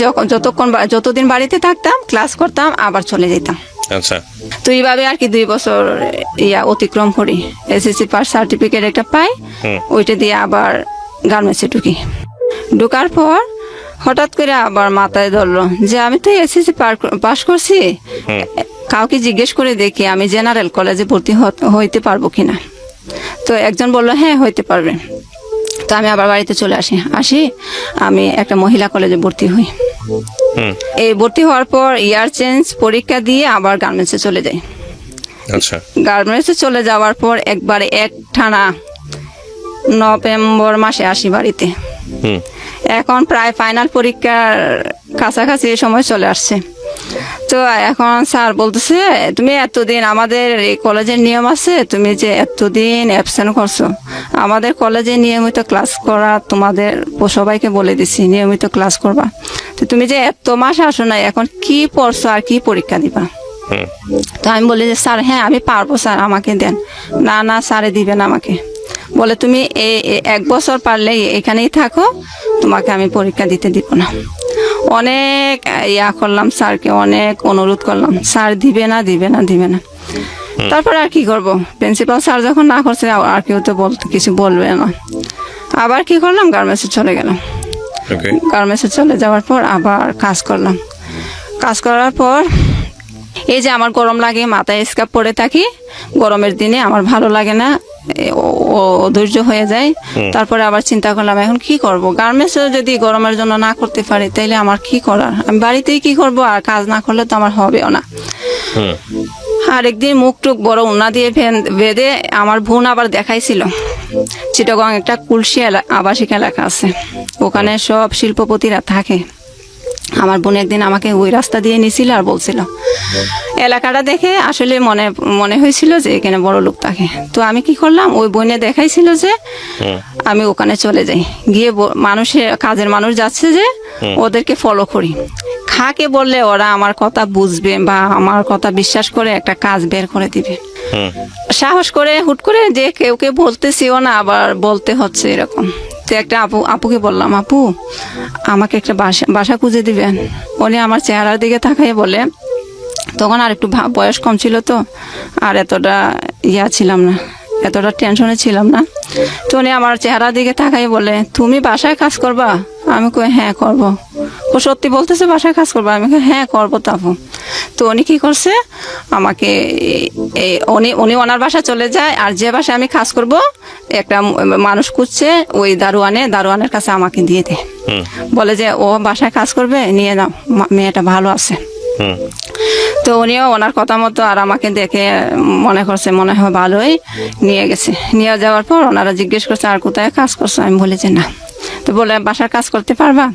যতদিন বাড়িতে থাকতাম, ক্লাস করতাম, আবার চলে যেতাম। আচ্ছা। তো এইভাবে আর কি 2 বছর অতিক্রম করি। এসএসসি পাস সার্টিফিকেট একটা পাই, ওইটা দিয়ে আবার গার্মেন্টসে ঢুকার পর হঠাৎ করে আবার মাথায় ধরলো যে আমি তো এসএসসি পাস করছি, কাউকে জিজ্ঞেস করে দেখি আমি জেনারেল কলেজে ভর্তি হইতে পারবো কিনা। তো একজন বললো, হ্যাঁ হইতে পারবে। তো আমি আবার বাড়িতে চলে আসি, আমি একটা মহিলা কলেজে ভর্তি হই। এই ভর্তি হওয়ার পর চেঞ্জ পরীক্ষা দিয়ে আবার গার্মেন্টসে চলে যাই। আচ্ছা। গার্মেন্টসে চলে যাওয়ার পর একবারে একটানা নভেম্বর মাসে আসি বাড়িতে। এখন প্রায় ফাইনাল পরীক্ষার কাছাকাছি সময় চলে আসছে। তো এখন স্যার বলতেছে, তুমি এতদিন, আমাদের এই কলেজের নিয়ম আছে, তুমি যে এতদিন অ্যাবসেন্ট করছো, আমাদের কলেজে নিয়মিত ক্লাস করা তোমাদের সবাইকে বলে দিছি, নিয়মিত ক্লাস করবা। তো তুমি যে এত মাস আসো না, এখন কি পড়ছো আর কি পরীক্ষা দিবা? তো আমি বলি যে স্যার হ্যাঁ আমি পারবো স্যার, আমাকে দেন। না স্যারে দিবেন আমাকে, বলে তুমি 1 বছর পারলে এখানেই থাকো, তোমাকে আমি পরীক্ষা দিতে দিব না। অনেক করলাম স্যারকে, অনেক অনুরোধ করলাম, স্যার দিবে না। তারপর আর কি করব, প্রিন্সিপাল স্যার যখন না করছে, আর কেউ তো কিছু বলবে না। আবার কি করলাম, গার্মেন্টসে চলে গেলাম। গার্মেন্টসে চলে যাওয়ার পর আবার কাজ করলাম। কাজ করার পর এই যে আমার গরম লাগে, মাথায় স্কার্ফ পরে থাকি, গরমের দিনে আমার ভালো লাগে না, অধৈর্য হয়ে যায়। তারপরে আবার চিন্তা করলাম, এখন কি করব, গার্মেন্টসও যদি গরমের জন্য না করতে পারি, তাইলে আমার কি করার, আমি বাড়িতেই কি করব, আর কাজ না করলে তো আমার হবেও না। আর একদিন মুখ টুক বড় উন্না দিয়ে বেঁধে আমার বোন আবার দেখাইছিল, চিটাগং একটা কুলসি আবাসিক এলাকা আছে, ওখানে সব শিল্পপতিরা থাকে। আমার বোন একদিন আমাকে ওই রাস্তা দিয়ে নিয়েছিল আর বলছিল, এলাকাটা দেখে আসলে মনে মনে হয়েছিল যে এখানে বড় লোক থাকে। তো আমি কি করলাম, ওই বোনে দেখাইছিল যে আমি ওখানে চলে যাই, গিয়ে মানুষের কাজের মানুষ যাচ্ছে যে ওদেরকে ফলো করি। কাকে বললে ওরা আমার কথা বুঝবে বা আমার কথা বিশ্বাস করে একটা কাজ বের করে দিবে। সাহস করে হুট করে যে কেউকে বলতেছিও না, আবার বলতে হচ্ছে এরকম। তো একটা আপুকে বললাম, আপু আমাকে একটা বাসা খুঁজে দিবেন। উনি আমার চেহারার দিকে তাকাই বলে, তখন আর একটু বয়স কম ছিল তো, আর এতটা ছিলাম না, এতটা টেনশনে ছিলাম না। তো উনি আমার চেহারার দিকে তাকাই বলে, তুমি বাসায় কাজ করবা? আমি কই হ্যাঁ করবো। ও সত্যি বলতেছে বাসায় কাজ করবা? আমি কই হ্যাঁ করবো। তাপু তো উনি কি করছে, আমাকে উনি ওনার বাসা চলে যায়, আর যে বাসায় আমি কাজ করব একটা মানুষ খুঁজছে, ওই দারোয়ানের কাছে আমাকে দিয়ে দেয়। বলে যে ও বাসায় কাজ করবে, নিয়ে নাও, মেয়েটা ভালো আছে। তো উনিও ওনার কথা মতো আর আমাকে দেখে মনে করছে মনে হয় ভালোই, নিয়ে গেছে। নিয়ে যাওয়ার পর ওনারা জিজ্ঞেস করছে আর কোথায় কাজ করছো? আমি বলি যে না। তো বলে বাসার কাজ করতে পারবা?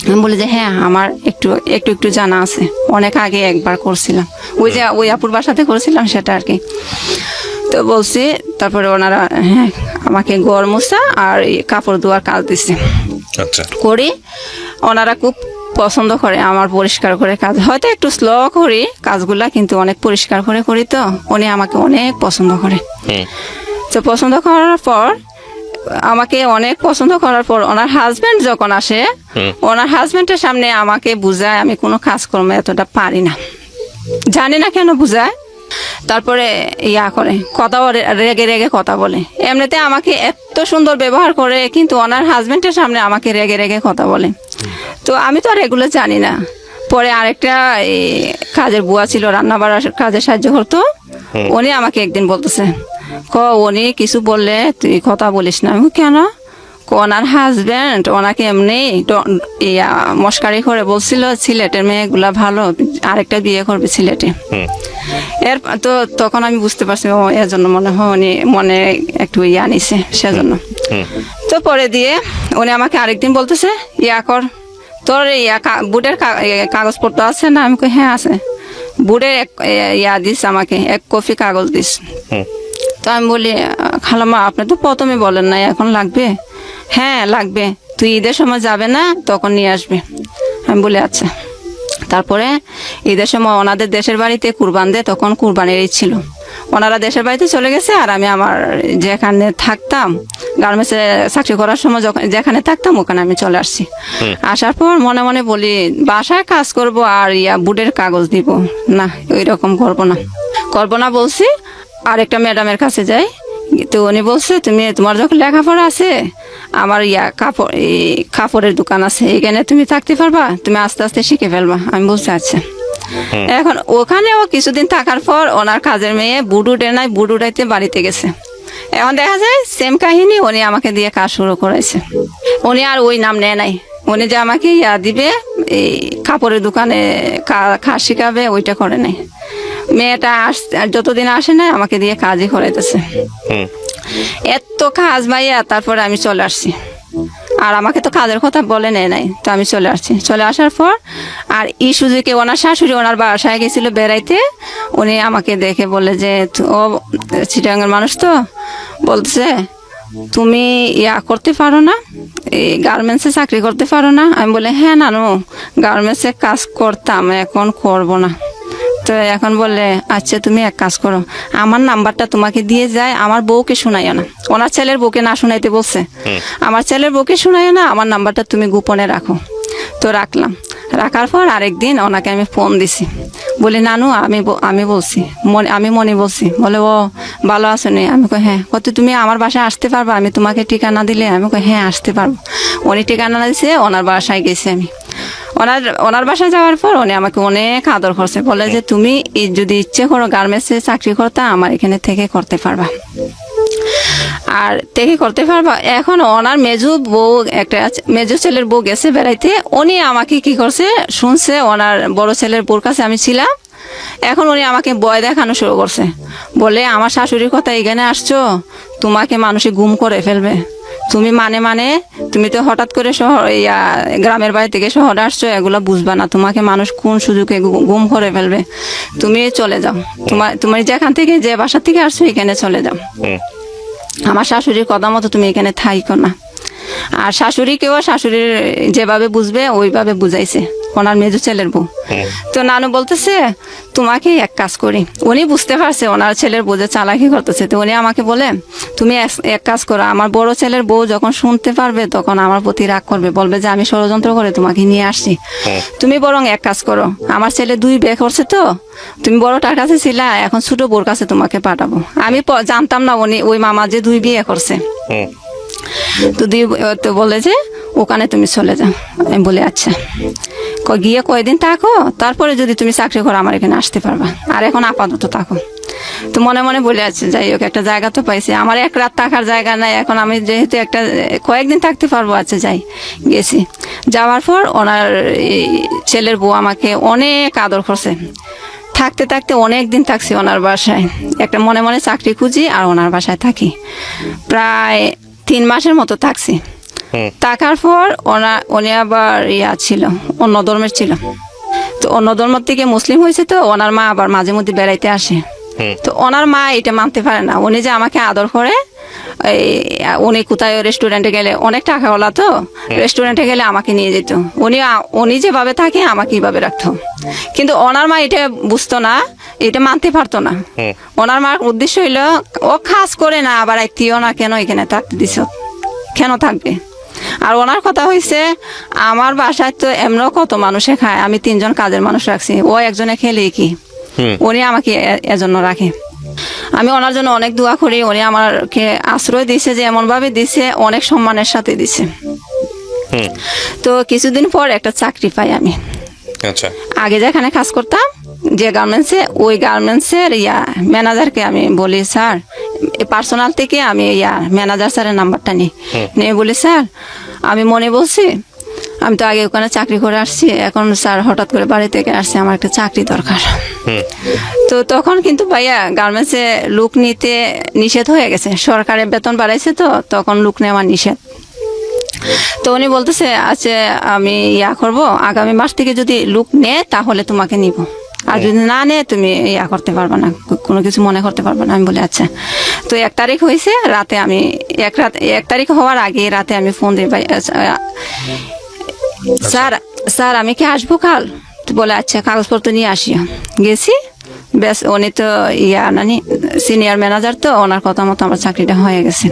আমি বলি যে হ্যাঁ, আমার একটু একটু জানা আছে, অনেক আগে একবার করছিলাম, ওই যে ওই আপুর বাসাতে করেছিলাম সেটা আর কি। তো বলছি, তারপরে ওনারা হ্যাঁ আমাকে ঘর মোছা আর কাপড় ধোয়ার কাজ দিচ্ছে। আচ্ছা, করি। ওনারা খুব পছন্দ করে আমার পরিষ্কার করে কাজ, হয়তো একটু স্লো করি কাজগুলা, কিন্তু অনেক পরিষ্কার করে করি। তো উনি আমাকে অনেক পছন্দ করে। তো পছন্দ করার পর আমাকে অনেক পছন্দ করার পর ওনার হাজবেন্ড যখন আসে, ওনার হাজবেন্ডের সামনে আমাকে বুঝায় আমি কোনো কাজকর্ম এতটা পারি না, জানি না কেন বুঝায়। তারপরে করে কথাও রেগে রেগে কথা বলে। এমনিতে আমাকে এত সুন্দর ব্যবহার করে, কিন্তু ওনার হাজবেন্ডের সামনে আমাকে রেগে রেগে কথা বলে। তো আমি তো আর এগুলো জানি না। পরে আরেকটা কাজের বুয়া ছিল, রান্না বাড়ার কাজে সাহায্য করতো। উনি আমাকে একদিন বলতেছে, উনি কিছু বললে তুই কথা বলিস না। আমি কেন? ওনার হাজবেন্ড ওনাকে এমনি মস্কারি করে বলছিল সিলেটের মেয়েগুলা ভালো, আরেকটা বিয়ে করবে সিলেটে। তো তখন আমি বুঝতে পারছি ও এর জন্য মনে হয় উনি মনে একটু আনিছে সেজন্য। তো পরে দিয়ে উনি আমাকে আরেকদিন বলতেছে কর, তোর বুটের কাগজপত্র আছে না? আমি কই হ্যাঁ আছে। বুটের দিস আমাকে 1 কপি কাগজ দিস। তো আমি বলি খালাম্মা আপনি তো প্রথমে বলেন না, এখন লাগবে? হ্যাঁ লাগবে, তুই ঈদের সময় যাবে না তখন নিয়ে আসবে। আমি বলি আচ্ছা। তারপরে ঈদের সময় ওনাদের দেশের বাড়িতে কুরবান দেয়, তখন কুরবানির ঈদ ছিল। ওনারা দেশের বাড়িতে চলে গেছে, আর আমি আমার যেখানে থাকতাম গার্মেন্টসে চাকরি করার সময় যেখানে থাকতাম ওখানে আমি চলে আসছি। আসার পর মনে মনে বলি বাসায় কাজ করব আর বুটের কাগজ দিব না, ওই রকম করবো না বলছি। আর একটা ম্যাডামের কাছে যাই, তো উনি বলছে তোমার যখন লেখাপড়া আছে, আমার কাপড়ের দোকান আছে, এখানে তুমি থাকতে পারবা, তুমি আস্তে আস্তে শিখে ফেলবা। আমি বলছি আচ্ছা। এখন ওখানেও কিছুদিন থাকার পর ওনার কাজের মেয়ে বুট উঠে নাই, বুট উঠাইতে বাড়িতে গেছে। এখন দেখা যায় সেম কাহিনী, উনি আমাকে দিয়ে কাজ শুরু করেছে। উনি আর ওই নাম নেয় নাই, উনি যে আমাকে দিবে এই কাপড়ের দোকানে কাজ শিখাবে ওইটা করে নাই। মেয়েটা যতদিন আসে না আমাকে দিয়ে কাজই করাইতেছে। এত কাজ ভাইয়া। তারপরে আমি চলে আসছি, আর আমাকে তো কাজের কথা বলে নেয় নাই। তো আমি চলে আসছি। চলে আসার পর আর সুযোগে ওনার শাশুড়ি ওনার বাসায় গেছিল বেড়াইতে। উনি আমাকে দেখে বলে যে ও চিটাঙ্গের মানুষ, তো বলছে তুমি করতে পারো না, এই গার্মেন্টসে চাকরি করতে পারো না? আমি বলে হ্যাঁ নানু, গার্মেন্টসে কাজ করতাম, এখন করব না। তো এখন বললে আচ্ছা তুমি এক কাজ করো, আমার নাম্বারটা তোমাকে দিয়ে যায়, আমার বউকে শোনাইও না। ওনার ছেলের বউকে না শোনাইতে বলছে, আমার ছেলের বউকে শোনাইও না, আমার নাম্বারটা তুমি গোপনে রাখো। তো রাখলাম। রাখার পর আরেকদিন ওনাকে আমি ফোন দিছি, বলি নানু আমি বলছি, আমি মনে বলছি। বলে ও ভালো আছো নি? আমি কই হ্যাঁ। কত তুমি আমার বাসায় আসতে পারবা? আমি তোমাকে ঠিকানা দিলে? আমি কই হ্যাঁ আসতে পারবো। উনি ঠিকানা দিছে, ওনার বাসায় গেছি আমি। ওনার বাসায় যাওয়ার পর উনি আমাকে অনেক আদর করছে, বলে যে তুমি যদি ইচ্ছে করো গার্মেন্টসে চাকরি করতে, আমার এখানে থেকে করতে পারবা, আর থেকে করতে পারবা। এখন ওনার মেজো ছেলের বউ গেছে বেড়াইতে, উনি আমাকে কি করছে শুনছে, ওনার বড় ছেলের বউর কাছে আমি ছিলাম। এখন উনি আমাকে ভয় দেখানো শুরু করছে, বলে আমার শাশুড়ির কথা এখানে আসছো, তোমাকে মানুষে গুম করে ফেলবে, তুমি তুমি তো হঠাৎ করে শহর গ্রামের বাড়ি থেকে শহরে আসছো, এগুলা বুঝবা না, তোমাকে মানুষ কোন সুযোগে গুম করে ফেলবে, তুমি চলে যাও, তুমি যেখান থেকে যে বাসা থেকে আসছো এখানে চলে যাও, আমার শাশুড়ির কথা মতো তুমি এখানে থাইকো না। আর শাশুড়িকেও শাশুড়ির যেভাবে বুঝবে ওইভাবে বুঝাইছে ওনার মেজো ছেলের বউ। তো নানু বলতেছে তোমাকে এক কাজ করি, উনি বুঝতে পারছে ওনার ছেলের বউ যে চালাকি করতেছে, তো উনি আমাকে বলে তুমি এক কাজ করো, আমার বড় ছেলের বউ যখন শুনতে পারবে তখন আমার প্রতি রাগ করবে, বলবে যে আমি ষড়যন্ত্র করে তোমাকে নিয়ে আসছি, তুমি বরং এক কাজ করো, আমার ছেলে 2 বিয়ে করছে, তো তুমি বড়টার কাছে ছিলা, এখন ছোট বোর কাছে তোমাকে পাঠাবো। আমি জানতাম না উনি ওই মামা যে 2 বিয়ে করছে। তো বলে যে ওখানে তুমি চলে যাও। আমি বলি আচ্ছা, গিয়ে কয়দিন থাকো, তারপরে যদি তুমি চাকরি করো আমার এখানে আসতে পারবা, আর এখন আপাতত থাকো। তো মনে মনে বলে আছে যাই হোক একটা জায়গা তো পাইছি, আমার এক রাত থাকার জায়গা নাই, এখন আমি যেহেতু একটা কয়েকদিন থাকতে পারবো, আচ্ছা যাই। গেছি, যাওয়ার পর ওনার ছেলের বউ আমাকে অনেক আদর করছে, থাকতে থাকতে অনেক দিন থাকছি ওনার বাসায়, একটা মনে মনে চাকরি খুঁজি আর ওনার বাসায় থাকি, প্রায় 3 মাসের মতো থাকছি। থাকার পর উনি আবার ছিল, অন্য ধর্মের ছিল, তো অন্য ধর্ম থেকে মুসলিম হয়েছে, তো ওনার মা আবার মাঝে মধ্যে বেড়াইতে আসে, তো ওনার মা এটা মানতে পারে না, উনি যে আমাকে আদর করে, উনি কোথায় রেস্টুরেন্টে গেলে, অনেক টাকাওয়ালা তো, রেস্টুরেন্টে গেলে আমাকে নিয়ে যেত, উনি যেভাবে থাকে আমাকে এইভাবে রাখতো, কিন্তু ওনার মা এটা বুঝতো না, এটা মানতে পারতো না। ওনার মার উদ্দেশ্য হইলো ও কাজ করে না, আবার আত্মীয় না কেন এখানে থাকতে দিছ, কেন থাকবে। আর ওনার কথা হয়েছে আমার বাসায় তো এমনও কত মানুষে খায়, আমি 3 জন কাজের মানুষ রাখছি, ও একজনে খেলে কি, উনি আমাকে এজন্য রাখে। আমি ওনার জন্য অনেক দোয়া করি, উনি আমাকে আশ্রয় দিছে, যে এমন ভাবে দিছে, অনেক সম্মানের সাথে দিছে। তো কিছুদিন পর একটা চাকরি পাই আমি। আচ্ছা, আগে যেখানে কাজ করতাম যে গার্মেন্টসে, ওই গার্মেন্টসের ম্যানেজারকে আমি বলি স্যার, পার্সোনাল থেকে আমি ম্যানেজার স্যারের নাম্বারটা নিয়ে বলি স্যার আমি মনে বলছি, আমি তো আগে ওখানে চাকরি করে আসছি, এখন স্যার হঠাৎ করে বাড়ি থেকে আসছে, আমার একটা চাকরি দরকার। তো তখন কিন্তু ভাইয়া গার্মেন্টসে লোক নিতে নিষেধ হয়ে গেছে, সরকারের বেতন বাড়াইছে, তো তখন লোক নেওয়া নিষেধ। তো উনি বলতেছে আচ্ছা আমি করবো, আগামী মাস থেকে যদি লোক নেয় তাহলে তোমাকে নিব, আর যদি না নেয় তুমি করতে পারবে না, কোনো কিছু মনে করতে পারবে না। আমি বলি আচ্ছা। তো 1 তারিখ হয়েছে, রাতে আমি 1 তারিখ হওয়ার আগে রাতে আমি ফোন দিই, ভাই স্যার আমি কি আসবো কাল? তো বলে আচ্ছা কাগজপত্র নিয়ে আসিও। গেছি, বেশ উনি তো সিনিয়র ম্যানেজার, তো ওনার কথা মতো আমার চাকরিটা হয়ে গেছে।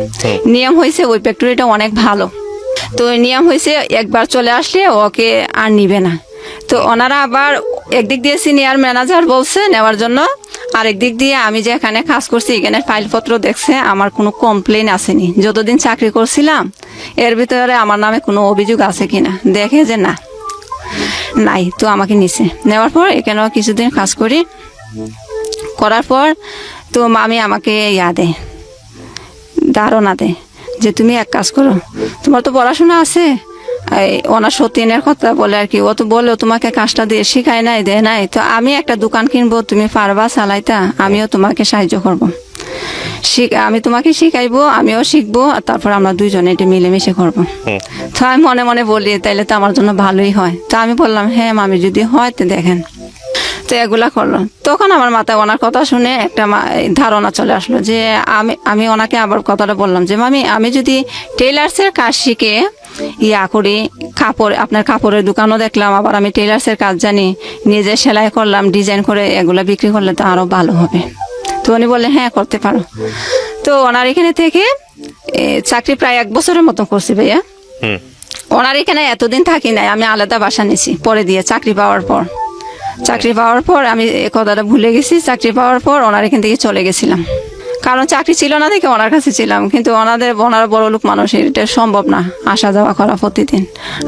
নিয়ম হয়েছে ওই ফ্যাক্টরিটা অনেক ভালো, তো নিয়ম হয়েছে একবার চলে আসলে ওকে আর নিবে না। তো ওনারা আবার একদিক দিয়ে সিনিয়র ম্যানেজার বলছে নেওয়ার জন্য, আর একদিক দিয়ে আমি যে এখানে কাজ করছি এখানে ফাইলপত্র দেখছে, আমার কোনো কমপ্লেন আসেনি, যতদিন চাকরি করছিলাম এর ভিতরে আমার নামে কোনো অভিযোগ আছে কিনা, দেখে যে না নাই, তো আমাকে নিছে। নেওয়ার পর এখানেও কিছুদিন কাজ করার পর তো মামি আমাকে দেয়, ধারণা দেয় যে তুমি এক কাজ করো, তোমার তো পড়াশোনা আছে, ওনার সতীনের কথা বলে আর কি, ও তো বলে তোমাকে কাজটা দিয়ে শিখায় নাই, দেয় নাই, তো আমি একটা দোকান কিনবো, তুমি পারবা চালাইতা, আমিও তোমাকে সাহায্য করবো, আমি তোমাকে শিখাইবো, আমিও শিখবো, আর তারপর আমরা 2 জনে এটা মিলেমিশে করবো। তো আমি মনে মনে বলি তাইলে তো আমার জন্য ভালোই হয়। তো আমি বললাম হ্যাঁ মামি যদি হয় তো দেখেন। তো এগুলা করলো, তখন আমার মাথায় ওনার কথা শুনে একটা ধারণা চলে আসলো যে আমি ওনাকে আবার কথাটা বললাম যে মামি আমি যদি টেইলার্সের কাজ শিখে করি, আপনার কাপড়ের দোকানও দেখলাম, আবার আমি টেইলার্সের কাজ জানি, নিজে সেলাই করলাম, ডিজাইন করে এগুলা বিক্রি করলে তো আরো ভালো হবে। তো উনি বললেন হ্যাঁ করতে পারো। তো ওনার এখানে থেকে চাকরি প্রায় 1 বছরের মতো করছি ভাইয়া। ওনার এখানে এতদিন থাকি নাই, আমি আলাদা বাসা নিয়েছি পরে দিয়ে চাকরি পাওয়ার পর আমি কথাটা ভুলে গেছি। চাকরি পাওয়ার পর ওনার এখান থেকে চলে গেছিলাম, কারণ চাকরি ছিল না দেখে ওনার কাছে ছিলাম, কিন্তু ওনারা বড় লোক মানুষ, এটা সম্ভব না আসা যাওয়া করা প্রতিদিন।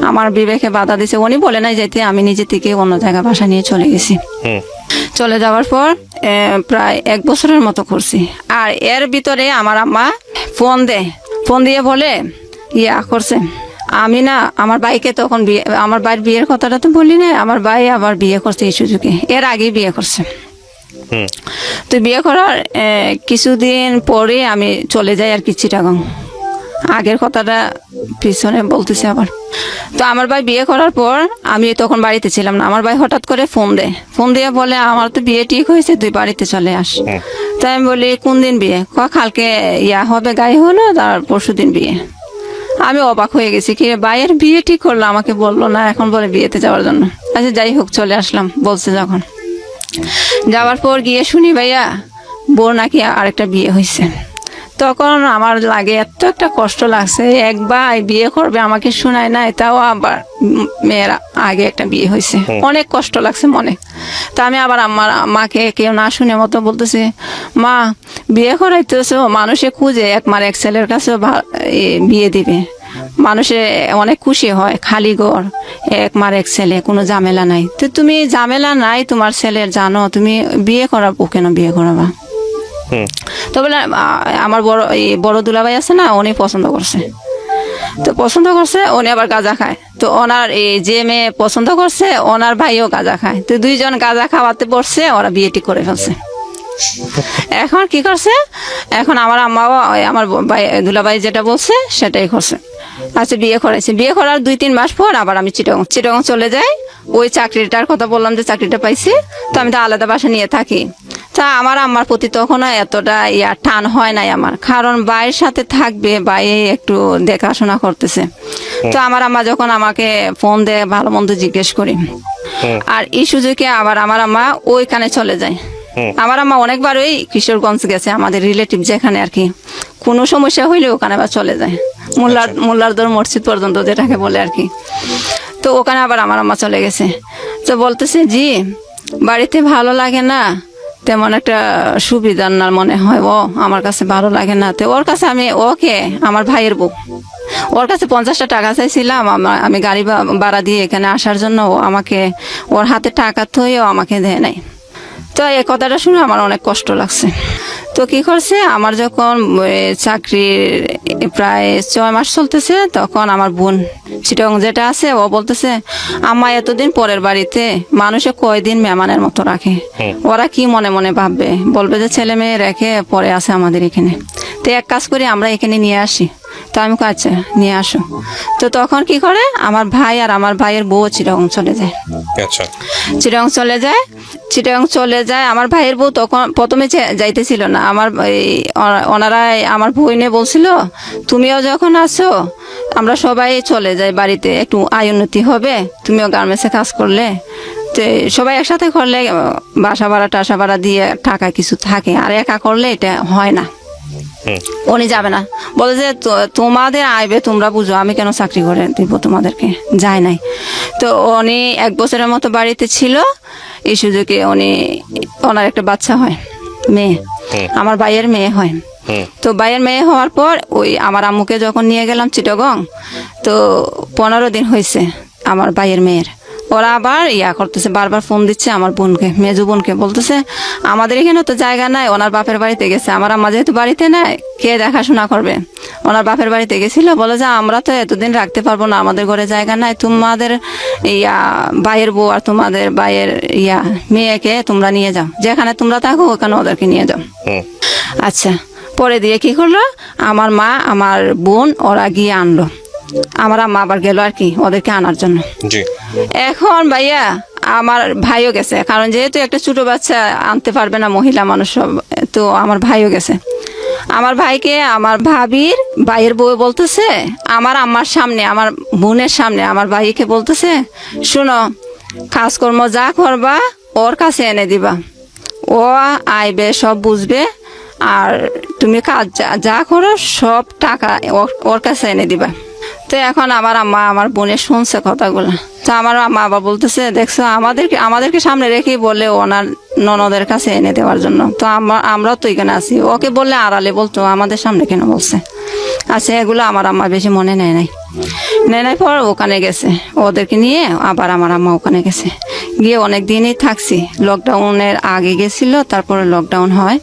আমার বিবেকে বাধা দিছে, উনি বলে নাই যেতে, আমি নিজে থেকে অন্য জায়গায় বাসা নিয়ে চলে গেছি। চলে যাওয়ার পর প্রায় 1 বছরের মতো করছি। আর এর ভিতরে আমার আম্মা ফোন দিয়ে বলে করছে, আমি না আমার ভাইকে তখন আমার ভাইয়ের বিয়ের কথাটা তো বলি না, আমার ভাই আবার বিয়ে করছে এই সুযোগে, এর আগেই বিয়ে করছে। তো বিয়ে করার কিছুদিন পরে আমি চলে যাই আর কি চিটাগং। আগের কথাটা পিছনে বলতেছি আবার। তো আমার ভাই বিয়ে করার পর আমি তখন বাড়িতে ছিলাম না, আমার ভাই হঠাৎ করে ফোন দিয়ে বলে আমার তো বিয়ে ঠিক হয়েছে, তুই বাড়িতে চলে আস। তাই আমি বলি কোন দিন বিয়ে? কালকে হবে, গায়ে হলো, তার পরশু দিন বিয়ে। আমি অবাক হয়ে গেছি, কি রে, ভাইয়ের বিয়ে ঠিক করলো, আমাকে বললো না, এখন বলে বিয়েতে যাওয়ার জন্য। আচ্ছা যাই হোক, চলে আসলাম বলছে যখন। যাওয়ার পর গিয়ে শুনি ভাইয়া বোর নাকি আরেকটা বিয়ে হয়েছে। তখন আমার লাগে এত একটা কষ্ট লাগছে, এক ভাই বিয়ে করবে আমাকে শোনায় নাই, তাও আবার মেয়ের আগে একটা বিয়ে হয়েছে, অনেক কষ্ট লাগছে মনে। তা আমি আবার আমার মাকে কেউ না শুনে মতো বলতেছে, মা বিয়ে করাইতেছো, মানুষে খুঁজে এক ছেলের কাছে বিয়ে দিবে, মানুষে অনেক খুশি হয়, খালি ঘর, এক ছেলে, কোনো ঝামেলা নাই। তো তুমি ঝামেলা নাই তোমার ছেলের, জানো তুমি বিয়ে করাবো, কেন বিয়ে করাবা? তো বলে আমার বড় দুলাভাই আছে না, উনি পছন্দ করছে। তো পছন্দ করছে, উনি আবার গাঁজা খায়। তো ওনার যে মেয়ে পছন্দ করছে, ওনার ভাইও গাঁজা খায়। তো দুইজন গাঁজা খাওয়াতে পড়ছে, ওরা বিয়েটি করে ফেলছে। এখন কি করছে, এখন আমার আম্মাও আমার দুলাভাই যেটা বলছে সেটাই করছে। আচ্ছা বিয়ে করেছে, বিয়ে করার 2-3 মাস পর আবার আমি চিটাগং চলে যাই। ওই চাকরিটার কথা বললাম যে চাকরিটা পাইছি, তো আমি তো আলাদা বাসা নিয়ে থাকি। তা আমার আম্মার প্রতি তখন এতটা টান হয় নাই আমার, কারণ ভাইয়ের সাথে থাকবে, ভাই একটু দেখাশোনা করতেছে। তো আমার আম্মা যখন আমাকে ফোন দেয়, ভালো মন্দ জিজ্ঞেস করি। আর এই সুযোগে আবার আমার আম্মা ওইখানে চলে যায়। আমার আম্মা অনেকবার ওই কিশোরগঞ্জ গেছে, আমাদের রিলেটিভ যেখানে আর কি, কোনো সমস্যা হইলে ওখানে আবার চলে যায়, মোল্লারদর মসজিদ পর্যন্ত যেটাকে বলে আর কি। তো ওখানে আবার আমার আম্মা চলে গেছে। তো বলতেছে, জি বাড়িতে ভালো লাগে না, তেমন একটা সুবিধা না মনে হয়, ও আমার কাছে ভালো লাগে না। তো ওর কাছে আমি, ওকে আমার ভাইয়ের বউ, ওর কাছে 50টা টাকা চাইছিলাম আমি গাড়ি ভাড়া দিয়ে এখানে আসার জন্য, ও আমাকে ওর হাতে টাকা থইও আমাকে দেয় নাই। তো এই কথাটা শুনে আমার অনেক কষ্ট লাগছে। তো কি করছে, আমার যখন চাকরির প্রায় 6 মাস চলতেছে, তখন আমার বোন চিটাগং যেটা আছে, ও বলতেছে, আম্মা এতদিন পরের বাড়িতে মানুষে কয়দিন মেহমানের মতো রাখে, ওরা কি মনে মনে ভাববে, বলবে যে ছেলে মেয়ে রেখে পরে আছে আমাদের এখানে, তো এক কাজ করি আমরা এখানে নিয়ে আসি। তো আমি আচ্ছা নিয়ে আসো। তো তখন কি করে, আমার ভাই আর আমার ভাইয়ের বউ চিটাগং চলে যায়। চিটাগং চলে যায়। আমার ভাইয়ের বউ তখন প্রথমে যাইতেছিল না, ওনারা আমার বইনে বলছিল, তুমিও যখন আসো আমরা সবাই চলে যাই বাড়িতে, একটু আয় উন্নতি হবে, তুমিও গার্মেন্টসে কাজ করলে, তো সবাই একসাথে করলে বাসা ভাড়া দিয়ে টাকা কিছু থাকে, আর একা করলে এটা হয় না। উনি যাবে না, বলে যে তোমাদের আইবে তোমরা বুঝো, আমি কেন চাকরি করে দিব তোমাদেরকে, যায় নাই। তো উনি 1 বছরের মতো বাড়িতে ছিল। এই সুযোগে ওনার একটা বাচ্চা হয়, মেয়ে, আমার ভাইয়ের মেয়ে হয়। তো ভাইয়ের মেয়ে হওয়ার পর ওই আমার আম্মুকে যখন নিয়ে গেলাম চিটাগং, তো 15 দিন হয়েছে আমার ভাইয়ের মেয়ের। ওরা আবার করতেছে, বারবার ফোন দিচ্ছে আমার বোনকে, মেজু বোনকে, বলতেছে আমাদের এখানে তো জায়গা নাই, ওনার বাপের বাড়িতে গেছে। আমার আম্মা যেহেতু বাড়িতে নাই, কে দেখাশোনা করবে, ওনার বাপের বাড়িতে গেছিল। বলে যে আমরা তো এতদিন রাখতে পারবো না, আমাদের ঘরে জায়গা নাই, তোমাদের ভাইয়ের বউ আর তোমাদের ভাইয়ের মেয়েকে তোমরা নিয়ে যাও, যেখানে তোমরা থাকো ওখানে ওদেরকে নিয়ে যাও। আচ্ছা, পরে দিয়ে কি করলো, আমার মা আমার বোন ওরা গিয়ে আনলো, আমার আম্মা আবার গেল আর কি ওদেরকে আনার জন্য। এখন ভাইয়া আমার ভাইও গেছে, কারণ যেহেতু একটা ছোট বাচ্চা আনতে পারবে না মহিলা মানুষ সব, তো আমার ভাইও গেছে। আমার ভাইকে আমার ভাবির ভাইয়ের বউ বলতেছে, আমার আম্মার সামনে, আমার বোনের সামনে আমার ভাইকে বলতেছে, শুনো কাজকর্ম যা করবা ওর কাছে এনে দিবা, ও আইবে সব বুঝবে, আর তুমি কাজ যা করো সব টাকা ওর কাছে এনে দিবা। তো এখন আমার আম্মা আমার বোনের শুনছে কথাগুলো। তো আমার আম্মা আবার বলতেছে, দেখছো আমাদেরকে সামনে রেখেই বলে ওনার ননদের কাছে এনে দেওয়ার জন্য। তো আমরাও তো এখানে আছি, ওকে বললে আড়ালে বলতো, আমাদের সামনে কেন বলছে? আচ্ছা, এগুলো আমার আম্মা বেশি মনে নেয় নাই পর ওখানে গেছে, ওদেরকে নিয়ে আবার আমার আম্মা ওখানে গেছে, গিয়ে অনেক দিনই থাকছি। লকডাউনের আগে গেছিল, তারপরে লকডাউন হয়,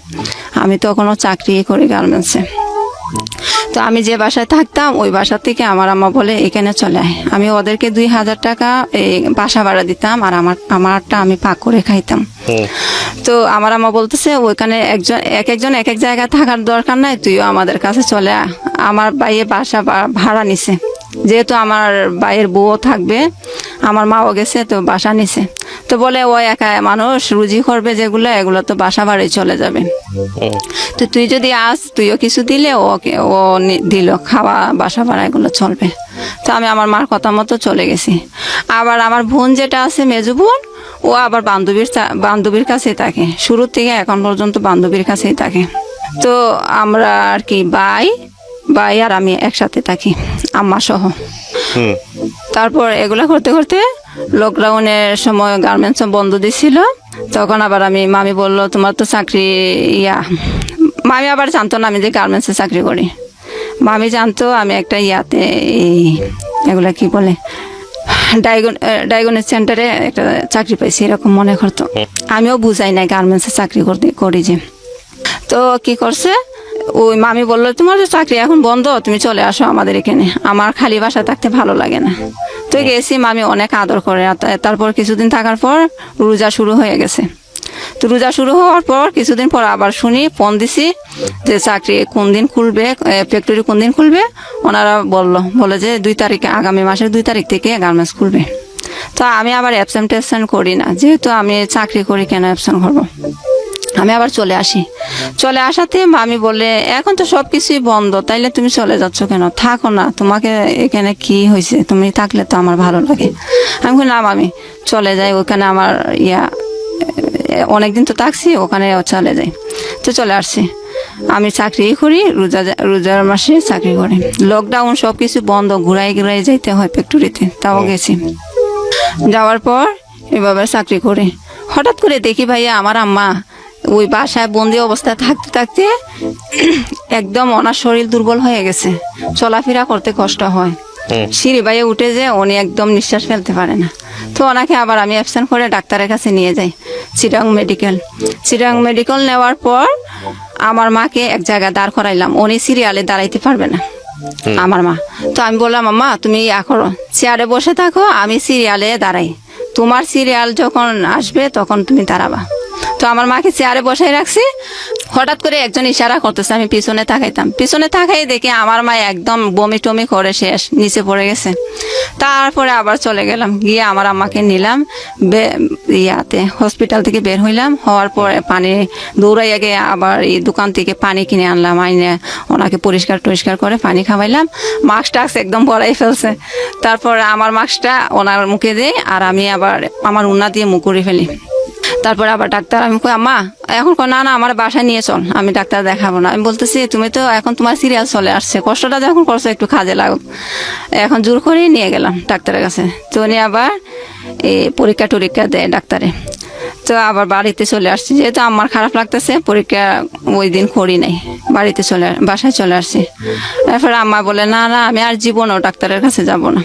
আমি তখনও চাকরি করি গার্মেন্টসে। তো তো আমি যে বাসায় থাকতাম ওই বাসা থেকে আমার আম্মা বলে এখানে চলে আয়। আমি ওদেরকে 2,000 টাকা এই বাসা ভাড়া দিতাম, আর আমারটা আমি পাক করে খাইতাম। তো আমার আম্মা বলতেছে ওইখানে একজন এক এক জায়গায় থাকার দরকার নাই, তুইও আমাদের কাছে চলে আয়। আমার ভাইয়ে বাসা ভাড়া নিছে, যেহেতু আমার ভাইয়ের বউ থাকবে, আমার মাও গেছে তো বাসা নিছে। তো বলে ও একা মানুষ, রুজি করবে যেগুলো এগুলো তো বাসা ভাড়াই চলে যাবে। তো তুই যদি তুইও কিছু দিলে ও দিল, খাওয়া বাসা ভাড়া এগুলো চলবে। তো আমি আমার মার কথা মতো চলে গেছি। আবার আমার বোন যেটা আছে, মেজো বোন, ও আবার বান্ধবীর কাছেই থাকে, শুরু থেকে এখন পর্যন্ত বান্ধবীর কাছেই থাকে। তো আমরা আর কি ভাই আর আমি একসাথে থাকি, আম্মা সহ। তারপর এগুলা করতে করতে লকডাউনের সময় গার্মেন্টস বন্ধ দিছিল। তখন আবার মামি বলল তোমার তো চাকরি মামি আবার জানতো না আমি যে গার্মেন্টসে চাকরি করি। মামি জানতো আমি একটা এগুলা কি বলে ডায়াগনিক সেন্টারে একটা চাকরি পাইছি, এরকম মনে করতো। আমিও বুঝাই নাই গার্মেন্টসে চাকরি করি যে। তো কি করছে, ওই মামি বললো তোমার তো চাকরি এখন বন্ধ, তুমি চলে আসো আমাদের এখানে, আমার খালি বাসা থাকতে ভালো লাগে না। তো গেছি, মামি অনেক আদর করে। তারপর কিছুদিন থাকার পর রোজা শুরু হয়ে গেছে। তো রোজা শুরু হওয়ার পর কিছুদিন পর আবার শুনি, ফোন দিছি যে চাকরি কোন দিন খুলবে, ফ্যাক্টরি কোন দিন খুলবে। ওনারা বলে যে 2 তারিখে, আগামী মাসের 2 তারিখ থেকে গার্মেন্টস খুলবে। তো আমি আবার অ্যাবসেন্ট করি না, যেহেতু আমি চাকরি করি, কেন অ্যাবসেন্ট করবো। আমি আবার চলে আসি। চলে আসাতে মামি বলে এখন তো সব কিছুই বন্ধ, তাইলে তুমি চলে যাচ্ছ কেন, থাকো না, তোমাকে এখানে কি হয়েছে, তুমি থাকলে তো আমার ভালো লাগে। আমি বলি না মামি চলে যাই, ওখানে আমার অনেকদিন তো থাকছি, ওখানে চলে যাই। তো চলে আসছি। আমি চাকরি করি, রোজার মাসে চাকরি করি। লকডাউন সব কিছু বন্ধ, ঘুরাই যাইতে হয় ফ্যাক্টরিতে, তাও গেছি। যাওয়ার পর এভাবে চাকরি করে হঠাৎ করে দেখি ভাইয়া আমার আম্মা ওই বাসায় বন্দি অবস্থায় থাকতে থাকতে একদম ওনার শরীর দুর্বল হয়ে গেছে, চলাফেরা করতে কষ্ট হয়, সিঁড়ি বাইয়ে উঠে যে উনি একদম নিঃশ্বাস ফেলতে পারে না। তো ওনাকে আবার আমি অ্যাবসেন্ট করে ডাক্তারের কাছে নিয়ে যাই, চিটাং মেডিকেল নেওয়ার পর আমার মাকে এক জায়গায় দাঁড় করাইলাম, উনি সিরিয়ালে দাঁড়াইতে পারবে না আমার মা। তো আমি বললাম আম্মা তুমি করো, চেয়ারে বসে থাকো, আমি সিরিয়ালে দাঁড়াই, তোমার সিরিয়াল যখন আসবে তখন তুমি দাঁড়াবা। তো আমার মাকে চেয়ারে বসাই রাখছি। হঠাৎ করে একজন ইশারা করতেছে, আমি পিছনে তাকাই দেখি আমার মা একদম বমি টমি করে শেষ, নিচে পড়ে গেছে। তারপরে আবার চলে গেলাম, গিয়ে আমার আম্মাকে নিলাম, হসপিটাল থেকে বের হওয়ার পরে পানি দৌড়াইয়া গিয়ে আবার এই দোকান থেকে পানি কিনে আনলাম, আইনে ওনাকে পরিষ্কার করে পানি খাওয়াইলাম। মাস্কটা একদম বড়াই ফেলছে। তারপর আমার মাস্কটা ওনার মুখে দিই, আর আমি আবার আমার উন্না দিয়ে মুখ করে ফেলি। তারপরে আবার ডাক্তার, আমি কই আম্মা এখন না আমার বাসায় নিয়ে চল, আমি ডাক্তার দেখাবো না। আমি বলতেছি তুমি তো এখন তোমার সিরিয়াল চলে আসছে, কষ্টটা যখন করছো একটু কাজে লাগুক। এখন জোর করেই নিয়ে গেলাম ডাক্তারের কাছে। তো উনি আবার এই পরীক্ষা দেয় ডাক্তারে। তো আবার বাড়িতে চলে আসছি, যেহেতু আমার খারাপ লাগতেছে, পরীক্ষা ওই দিন করি নাই, বাসায় চলে আসছি। এরপরে আম্মা বলে না আমি আর জীবনও ডাক্তারের কাছে যাব না,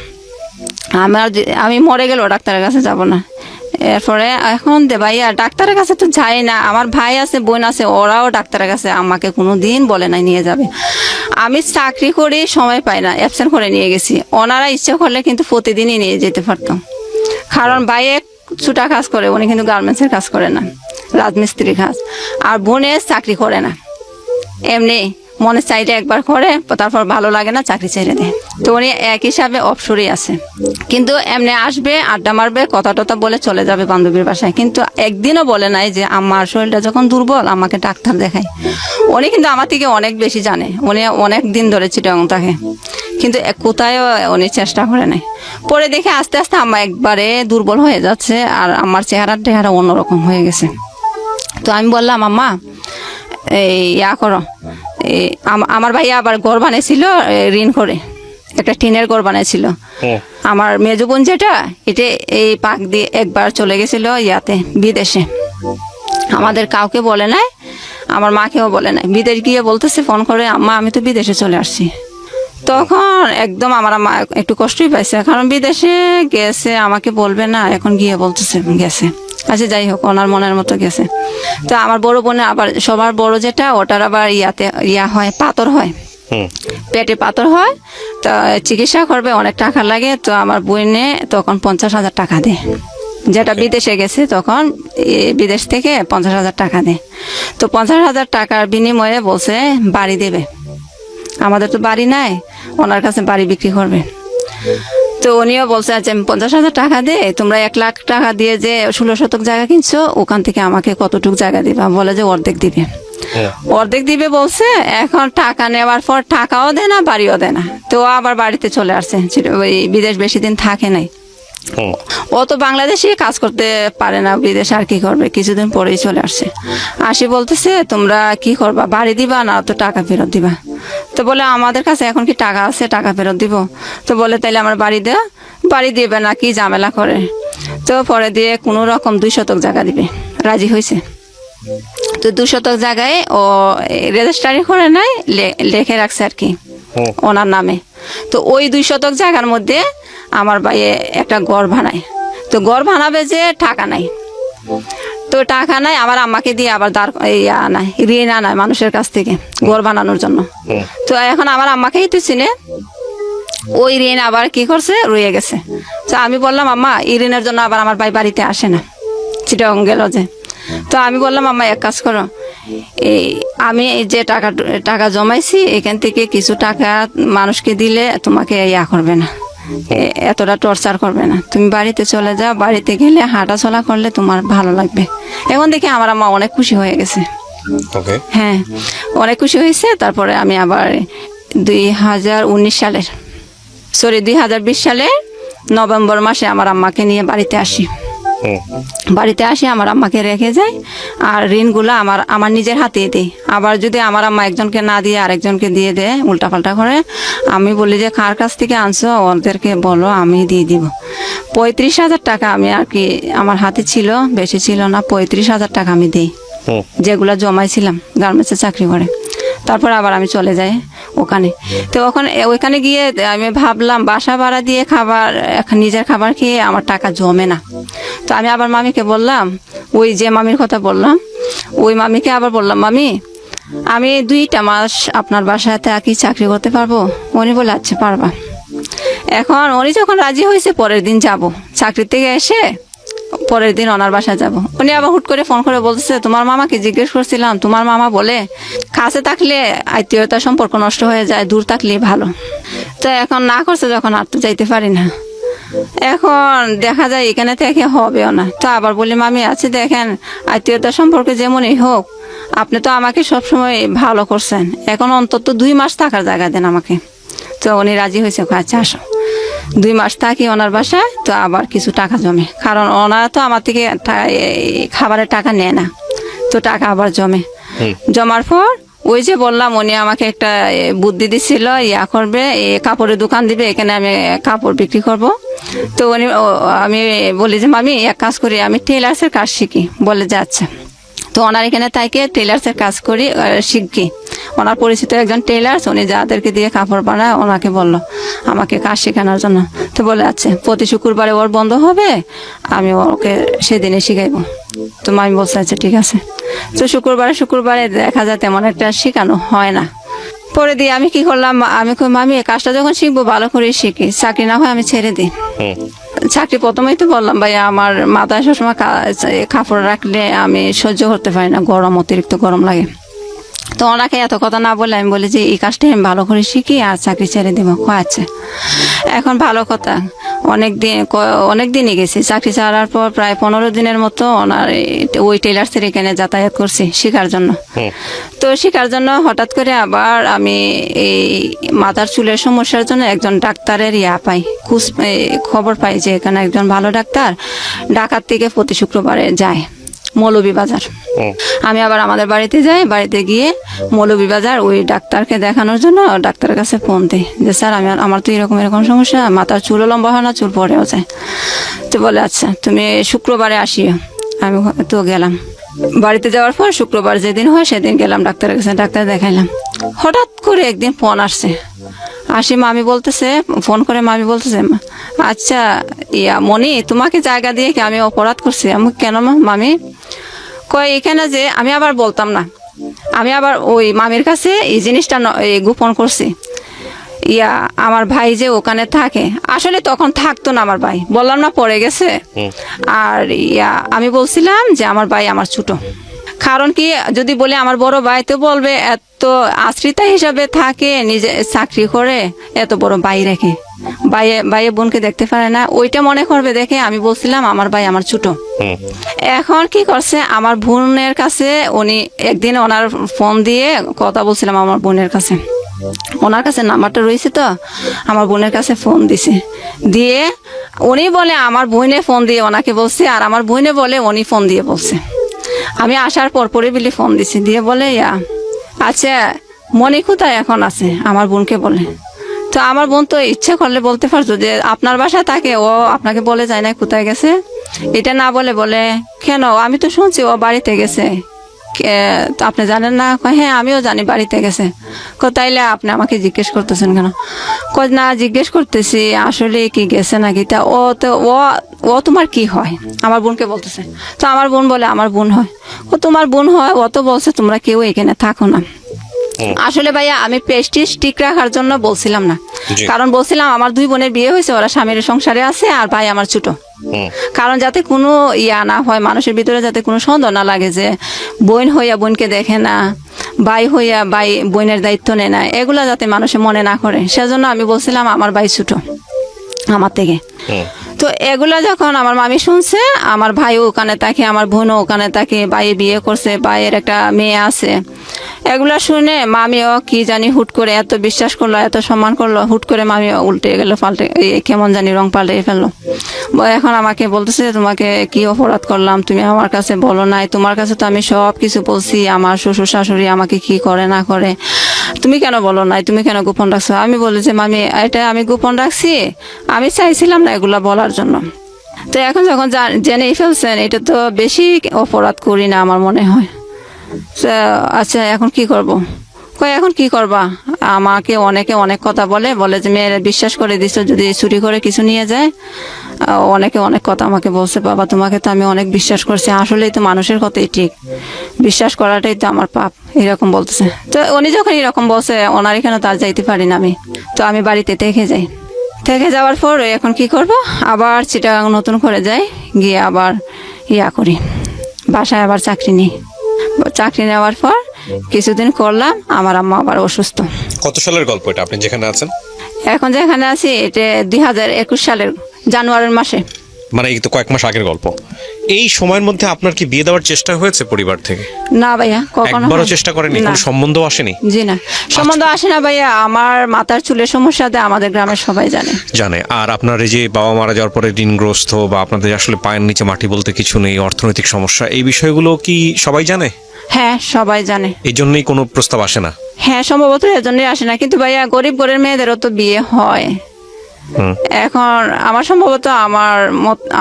আমি মরে গেলেও ডাক্তারের কাছে যাব না। এরপরে এখন ভাইয়া ডাক্তারের কাছে তো যাই না, আমার ভাই আছে বোন আছে, ওরাও ডাক্তারের কাছে আমাকে কোনো দিন বলে নাই নিয়ে যাবে। আমি চাকরি করি, সময় পাই না, অ্যাবসেন্ট করে নিয়ে গেছি। ওনারা ইচ্ছে করলে কিন্তু প্রতিদিনই নিয়ে যেতে পারতাম, কারণ ভাই ছুটা কাজ করে, উনি কিন্তু গার্মেন্টসের কাজ করে না, রাজমিস্ত্রি কাজ। আর বোনে চাকরি করে না, এমনি মনে চাইলে একবার করে, তারপর ভালো লাগে না চাকরি ছেড়ে দেয়। তো উনি এক হিসাবে অবসরই আছে, কিন্তু এমনি আসবে, আড্ডা মারবে, কথা টথা বলে চলে যাবে বান্ধবীর বাসায়। কিন্তু একদিনও বলে নাই যে আমার শরীরটা যখন দুর্বল আমাকে ডাক্তার দেখায়। উনি কিন্তু আমার থেকে অনেক বেশি জানে, উনি অনেক দিন ধরে চিটাং থাকে, কিন্তু কোথায়ও উনি চেষ্টা করে নাই। পরে দেখে আস্তে আস্তে আম্মা একবারে দুর্বল হয়ে যাচ্ছে, আর আমার চেহারা অন্যরকম হয়ে গেছে। তো আমি বললাম আম্মা করো, আমার ভাইয়া আবার ঘর বানিয়েছিল ঋণ করে, একটা টিনের ঘর বানিয়েছিল। আমার মেজো বোন যেটা, এটা এই পাক দিয়ে একবার চলে গেছিল বিদেশে, আমাদের কাউকে বলে নাই, আমার মাকেও বলে নাই। বিদেশ গিয়ে বলতেছে ফোন করে আম্মা আমি তো বিদেশে চলে আসছি। তখন একদম আমার মা একটু কষ্টই পাইছে, কারণ বিদেশে গেছে, আমাকে বলবে না, এখন গিয়ে বলতেছে গেছে। আচ্ছা যাই হোক, ওনার মনের মতো গেছে। তো আমার বড় বোনের আবার সবার বড় যেটা, ওটার আবার হয়, পাথর হয়। হুম। পেটে পাথর হয়, তো চিকিৎসা করবে, অনেক টাকা লাগে। তো আমার বোনে তখন 50,000 টাকা দেয়, যেটা বিদেশে গেছে তখন বিদেশ থেকে 50,000 টাকা দেয়। তো 50,000 টাকার বিনিময়ে বলছে বাড়ি দেবে। আমাদের তো বাড়ি নাই, ওনার কাছে বাড়ি বিক্রি করবে। তো উনিও বলছে আচ্ছা আমি 50,000 টাকা দে, তোমরা 1 লাখ টাকা দিয়ে যে 16 শতক জায়গা কিনছো, ওখান থেকে আমাকে কতটুকু জায়গা দিবা? বলে যে অর্ধেক দিবে। অর্ধেক দিবে বলছে। এখন টাকা নেওয়ার পর টাকাও দেয় না, বাড়িও দেয় না। তো ও আবার বাড়িতে চলে আসছে, ওই বিদেশ বেশি দিন থাকে নাই। ও তো বাংলাদেশে কাজ করতে পারে না, বিদেশে আর কি করবে, কিছুদিন পরেই চলে আসছে। আসি বলতেছে তোমরা কি করবা, বাড়ি দিবা না তো টাকা ফেরত দিবা? তো বলে আমাদের কাছে এখন কি টাকা আছে, টাকা ফেরত দিব? তো বলে তাইলে আমার বাড়ি দে। বাড়ি দিবে না, কি ঝামেলা করে। তো পরে দিয়ে কোনো রকম 2 শতক জায়গা দিবে, রাজি হয়েছে। তো 2 শতক জায়গায় ও রেজিস্ট্রারি করে নাই, লেখে রাখছে আর কি ওনার নামে। তো ওই 2 শতক জায়গার মধ্যে আমার ভাই একটা ঘর বানায়। তো ঘর বানাবে যে টাকা নাই, তো টাকা নাই, আবার আম্মাকে দিয়ে আবার আনায়, ঋণ আনায় মানুষের কাছ থেকে ঘর বানানোর জন্য। তো এখন আমার আম্মাকেই তো চিনে, ওই ঋণ আবার কি করছে, রয়ে গেছে। তো আমি বললাম আম্মা এই ঋণের জন্য আবার আমার ভাই বাড়িতে আসে না, চিটাং গেল যে। তো আমি বললাম আম্মা এক কাজ করো, এই আমি এই যে টাকা জমাইছি এখান থেকে কিছু টাকা মানুষকে দিলে তোমাকে ইয়া করবে না, এতটা টর্চার করবে না। তুমি বাড়িতে চলে যাও, বাড়িতে গেলে হাঁটা চলা করলে তোমার ভালো লাগবে। এখন দেখে আমার আম্মা অনেক খুশি হয়ে গেছে। ওকে। হ্যাঁ, অনেক খুশি হয়েছে। তারপরে আমি আবার 2020 সালের নভেম্বর মাসে আমার আম্মাকে নিয়ে বাড়িতে আসি। বাড়িতে আসি, আমার আম্মাকে রেখে যাই, আর ঋণগুলো আমার নিজের হাতেই দিই। আবার যদি আমার আম্মা একজনকে না দিয়ে আরেকজনকে দিয়ে দেয়, উল্টাপাল্টা করে, আমি বলি যে কার কাছ থেকে আনছো ওদেরকে বলো, আমি দিয়ে দিব। 35,000 টাকা আমি আর কি আমার হাতে ছিল, বেশি ছিল না, 35,000 টাকা আমি দিই, যেগুলো জমাইছিলাম গার্মেন্টসে চাকরি করে। তারপর আবার আমি চলে যাই ওখানে। তো ওখানে গিয়ে আমি ভাবলাম বাসা ভাড়া দিয়ে খাবার, নিজের খাবার খেয়ে আমার টাকা জমে না। তো আমি আবার মামিকে বললাম, ওই যে মামির কথা বললাম, ওই মামিকে আবার বললাম মামি আমি 2টা মাস আপনার বাসাতে কি চাকরি করতে পারবো? উনি বলে আচ্ছা পারবা। এখন উনি যখন রাজি হয়েছে, পরের দিন যাব, চাকরি থেকে এসে পরের দিন ওনার বাসায় যাব। উনি আবার হুট করে ফোন করে বলতেছে তোমার মামাকে জিজ্ঞেস করছিলাম, তোমার মামা বলে কাছে থাকলে আত্মীয়তার সম্পর্ক নষ্ট হয়ে যায়, দূর থাকলে ভালো। তো এখন না করছে যখন, আর তো যাইতে পারি না। এখন দেখা যায় এখানে থেকে হবেও না। তো আবার বলি মামি আছে দেখেন, আত্মীয়তার সম্পর্কে যেমনই হোক, আপনি তো আমাকে সবসময় ভালো করছেন, এখন অন্তত 2 মাস থাকার জায়গা দেন আমাকে। তো উনি রাজি হয়েছে, আচ্ছা আসো। 2 মাস থাকি ওনার বাসায়। তো আবার কিছু টাকা জমে, কারণ ওনারা তো আমার থেকে খাবারের টাকা নেয় না, তো টাকা আবার জমে। জমার পর ওই যে বললাম, উনি আমাকে একটা বুদ্ধি দিছিল, ইয়া করবে, কাপড়ের দোকান দিবে, এখানে আমি কাপড় বিক্রি করব। তো আমি বলি যে মামি এক কাজ করি, আমি টেলার্সের কাজ শিখি। বলে যে আচ্ছা। তো ওনার এখানে তাইকে টেলার্সের কাজ করি, শিখি। ওনার পরিচিত একজন টেলার্স, উনি যাদেরকে দিয়ে কাপড় বানায়, ওনাকে বললো আমাকে কাজ শেখানোর জন্য। তো বলে আচ্ছা প্রতি শুক্রবারে ওর বন্ধ হবে, আমি ওকে সেদিনে শিখাইবো। তো মামি বলছে আচ্ছা ঠিক আছে। তো শুক্রবারে দেখা যায় তেমন একটা শেখানো হয় না। পরে দিয়ে আমি কি করলাম, আমি মামি কাজটা যখন শিখবো ভালো করে শিখি, চাকরি না হয় আমি ছেড়ে দিই। চাকরি প্রথমেই তো বললাম ভাই, আমার মাথায় সবসময় কাপড় রাখলে আমি সহ্য করতে পারি না, গরম, অতিরিক্ত গরম লাগে। তো ওনাকে এত কথা না বলে আমি বলি যে এই কাজটাই আমি ভালো করে শিখি আর চাকরি ছেড়ে দেবো। আচ্ছা। এখন ভালো কথা, অনেক দিনই গেছি। চাকরি ছাড়ার পর প্রায় 15 দিনের মতো ওনার ওই টেলার্সের এখানে যাতায়াত করছি শেখার জন্য। তো শেখার জন্য হঠাৎ করে আবার আমি এই মাথার চুলের সমস্যার জন্য একজন ডাক্তারের খবর পাই যে এখানে একজন ভালো ডাক্তার ঢাকার থেকে প্রতি শুক্রবারে যায় মৌলভীবাজার। আমি আবার আমাদের বাড়িতে যাই, বাড়িতে গিয়ে মৌলভীবাজার ওই ডাক্তারকে দেখানোর জন্য ডাক্তারের কাছে ফোন দিই যে স্যার আমার তো এরকম সমস্যা, মাথার চুলও লম্বা হয় না, চুল পড়েও যায়। তো বলে আচ্ছা তুমি শুক্রবারে আসিও। আমি তো গেলাম। বাড়িতে যাওয়ার পর শুক্রবার যেদিন হয় সেদিন গেলাম ডাক্তারের কাছে, ডাক্তার দেখাইলাম। হঠাৎ করে একদিন ফোন আসছে, ফোন করে মামি বলতেছে আচ্ছা মনি তোমাকে জায়গা দিয়ে কি আমি অপরাধ করছি? আমি কেন মামি? কয় এখানে যে আমি আবার বলতাম না, আমি আবার ওই মামির কাছে এই জিনিসটা গোপন করছি। আমার ভাই যে ওখানে থাকে, আসলে তখন থাকতো না আমার ভাই, বললাম না পড়ে গেছে। আর আমি বলছিলাম যে আমার ভাই আমার ছোট, কারণ কি যদি বলে আমার বড় ভাই তো বলবে এত আশ্রিতা হিসাবে থাকে, নিজে চাকরি করে এত বড় ভাই রেখে ভাইয়ে বোনকে দেখতে পারে না, ওইটা মনে করবে দেখে আমি বলছিলাম আমার ভাই আমার ছোট। এখন কি করছে আমার বোনের কাছে, উনি একদিন ওনার ফোন দিয়ে কথা বলছিলাম আমার বোনের কাছে, ওনার কাছে নাম্বারটা রয়েছে তো, আমার বোনের কাছে ফোন দিছে, দিয়ে উনি বলে আমার বোনে ফোন দিয়ে ওনাকে বলছে, আর আমার বোনে বলে উনি ফোন দিয়ে বলছে। আমি আসার পরপরই বিলি ফোন দিছি, দিয়ে বলে আচ্ছা মনি কোথায় এখন আছে, আমার বোনকে বলে। তো আমার বোন তো ইচ্ছে করলে বলতে পারতো যে আপনার বাসায় থাকে, ও আপনাকে বলে যায় না কোথায় গেছে, এটা না বলে বলে কেন আমি তো শুনছি ও বাড়িতে গেছে, আপনি জানেন না? হ্যাঁ আমিও জানি বাড়িতে গেছে। তাইলে আপনি আমাকে জিজ্ঞেস করতেছেন কেন? না জিজ্ঞেস করতেছি আসলে কি গেছে নাকি, তা ও তোমার কি হয়, আমার বোনকে বলতেছে। তো আমার বোন বলে আমার বোন হয়। ও তোমার বোন হয়, ও তো বলছে তোমরা কেউ এখানে থাকো না। আসলে ভাইয়া আমি প্রেস্টিজ ঠিক রাখার জন্য বলছিলাম না, কারণ বলছিলাম আমার 2 বোনের বিয়ে হয়েছে, ওরা স্বামীর সংসারে আছে, আর ভাই আমার ছোট, কারণ যাতে কোনো না হয়, মানুষের ভিতরে যাতে কোনো সন্দেহ না লাগে যে বোন হইয়া বোনকে দেখে না, ভাই হইয়া ভাই বোনের দায়িত্ব নেয় না, এগুলা যাতে মানুষে মনে না করে, সেজন্য আমি বলছিলাম আমার ভাই ছোট আমার থেকে। তো এগুলা যখন আমার মামি শুনছে, আমার ভাইও ওখানে থাকে, আমার বোনও ওখানে থাকে, ভাই বিয়ে করছে, ভাইয়ের একটা মেয়ে আছে, এগুলা শুনে মামিও কি জানি হুট করে এত বিশ্বাস করলো, এত সম্মান করলো, হুট করে মামিও উল্টে গেল, পাল্টে কেমন জানি রং পাল্টে ফেললো। এখন আমাকে বলতেছে তোমাকে কি অপরাধ করলাম, তুমি আমার কাছে বলো নাই, তোমার কাছে তো আমি সব কিছু বলছি, আমার শ্বশুর শাশুড়ি আমাকে কি করে না করে, তুমি কেন বলো নাই, তুমি কেন গোপন রাখছো? আমি বলি যে মামি এটা আমি গোপন রাখছি, আমি চাইছিলাম না এগুলা বলার জন্য। তো এখন যখন জেনেই ফেলছেন, এটা তো বেশি অপরাধ করি না আমার মনে হয়। আচ্ছা এখন কি করব? এখন কি করবা? আমাকে অনেকে অনেক কথা বলে যে মেয়েরা বিশ্বাস করে দিছো, যদি চুরি করে কিছু নিয়ে যায়, অনেকে অনেক কথা আমাকে বলছে, বাবা তোমাকে তো আমি অনেক বিশ্বাস করছি, আসলেই তো মানুষের কথাই ঠিক, বিশ্বাস করাটাই তো আমার পাপ, এরকম বলতেছে। তো উনি যখন এরকম বলছে, ওনার এখানে তার যাইতে পারি না আমি, তো আমি বাড়িতে থেকে যাই। থেকে যাওয়ার পর এখন কি করব, আবার চিটাগাং নতুন করে যাই, গিয়ে আবার করি, বাসায় আবার চাকরি নিই। চাকরি নেওয়ার পর কিছুদিন করলাম, আমার আম্মা আবার অসুস্থ। কত সালের গল্প এটা আপনি যেখানে আছেন? এখন যেখানে আছি এটা 2021 সালের জানুয়ারির মাসে, মানে এই তো কয়েক মাস আগের গল্প। এই সময়ের মধ্যে আপনার কি বিয়ে দেওয়ার চেষ্টা হয়েছে পরিবার থেকে? না ভাইয়া, কখনো একবারও চেষ্টা করেনি? কোনো সম্বন্ধ আসেনি? জি না, সম্বন্ধ আসে না ভাইয়া। আমার মাথার চুলের সমস্যাতে আমাদের গ্রামের সবাই জানে। আর আপনার এই যে বাবা মারা যাওয়ার পরে ঋণগ্রস্ত, বা আপনাদের আসলে পায়ের নিচে মাটি বলতে কিছু নেই, অর্থনৈতিক সমস্যা, এই বিষয়গুলো কি সবাই জানে? হ্যাঁ সবাই জানে। এই জন্যই কোনো প্রস্তাব আসে না? হ্যাঁ সম্ভবত এর জন্যই আসে না, কিন্তু ভাইয়া গরিব ঘরের মেয়েদেরও তো বিয়ে হয়। এখন আমার সম্ভবত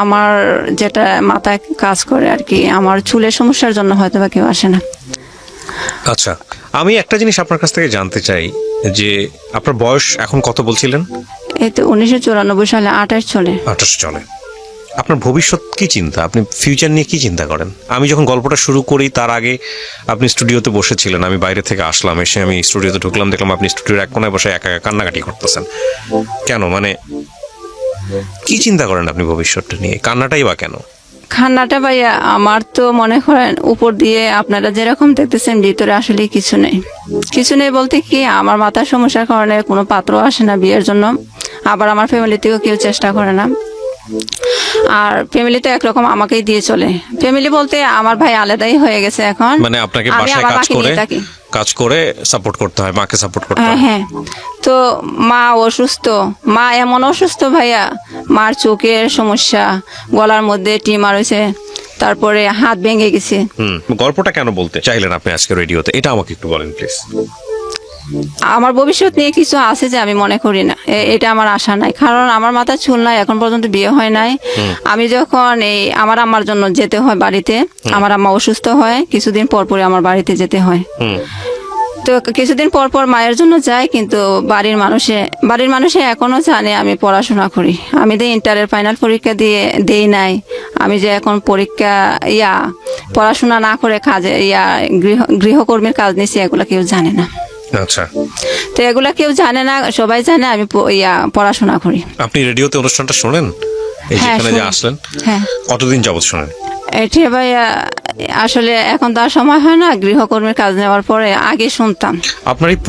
আমার যেটা মাথায় কাজ করে আর কি, আমার চুলের সমস্যার জন্য হয়তো বা কেউ আসে না। আচ্ছা, আমি একটা জিনিস আপনার কাছ থেকে জানতে চাই যে আপনার বয়স এখন কত বলছিলেন? এই তো 1994 সালে 28 চলে। 28 চলে। আপনার ভবিষ্যৎ কি চিন্তা, আপনি ফিউচার নিয়ে কি চিন্তা করেন? আমি যখন গল্পটা শুরু করি তার আগে আপনি স্টুডিওতে বসেছিলেন, আমি বাইরে থেকে আসলাম, এসে আমি স্টুডিওতে ঢুকলাম, দেখলাম আপনি স্টুডিওর এক কোনায় বসে একা একা কান্নাকাটি করতেছেন। কেন, মানে কি চিন্তা করেন আপনি ভবিষ্যৎটা নিয়ে? কান্নাটাই বা কেন? খান্নাটা ভাইয়া আমার তো মনে করেন উপর দিয়ে আপনারা যেরকম দেখতেছেন, ভিতরে আসলে কিছু নেই বলতে কি, আমার মাথার সমস্যার কারণে কোনো পাত্র আসে না বিয়ের জন্য, আবার আমার ফ্যামিলিতেও কেউ চেষ্টা করে না, আর ফ্যামিলি তো একরকম আমাকেই দিয়ে চলে। ফ্যামিলি বলতে আমার ভাই আলাদাই হয়ে গেছে এখন, মানে আপনাকে আমি বাসায় আমার মাকে নিয়ে থাকি, কাজ করে সাপোর্ট করতে হয়, মাকে সাপোর্ট করতে হয়। হ্যাঁ তো মা অসুস্থ, মা এমন অসুস্থ ভাইয়া, মার চোখের সমস্যা, গলার মধ্যে টিউমার হয়েছে, তারপরে হাত ভেঙে গেছে। গল্পটা কেন বলতে চাইলেন আপনি আজকে রেডিওতে, এটা আমাকে একটু বলেন প্লিজ। আমার ভবিষ্যৎ নিয়ে কিছু আছে যে আমি মনে করি না, এটা আমার আশা নাই, কারণ আমার মাথায় চুল নাই, এখন পর্যন্ত বিয়ে হয় নাই। আমি যখন আমার আম্মার জন্য যেতে হয় বাড়িতে, আমার আম্মা অসুস্থ হয়, কিছুদিন পর পরে আমার বাড়িতে যেতে হয়। তো কিছুদিন পর পর মায়ের জন্য যাই, কিন্তু বাড়ির মানুষে এখনো জানে আমি পড়াশোনা করি। আমি যে ইন্টারের ফাইনাল পরীক্ষা দেই নাই, আমি যে এখন পরীক্ষা পড়াশোনা না করে কাজে গৃহকর্মীর কাজ নিছি, এগুলো কেউ জানে না। আচ্ছা, তো এগুলা কেউ জানে না, সবাই জানে আমি পড়াশোনা করি। আপনি রেডিওতে অনুষ্ঠানটা শোনেন, এই হ্যাঁ, যেখানে যে শুনি। আসলেন, হ্যাঁ, কতদিন যাবত শোনেন? এটা ভাইয়া আসলে এখন তো আর সময় হয় না, গৃহকর্মীর কাজ নেওয়ার পরে আগে শুনতাম। আপনার এই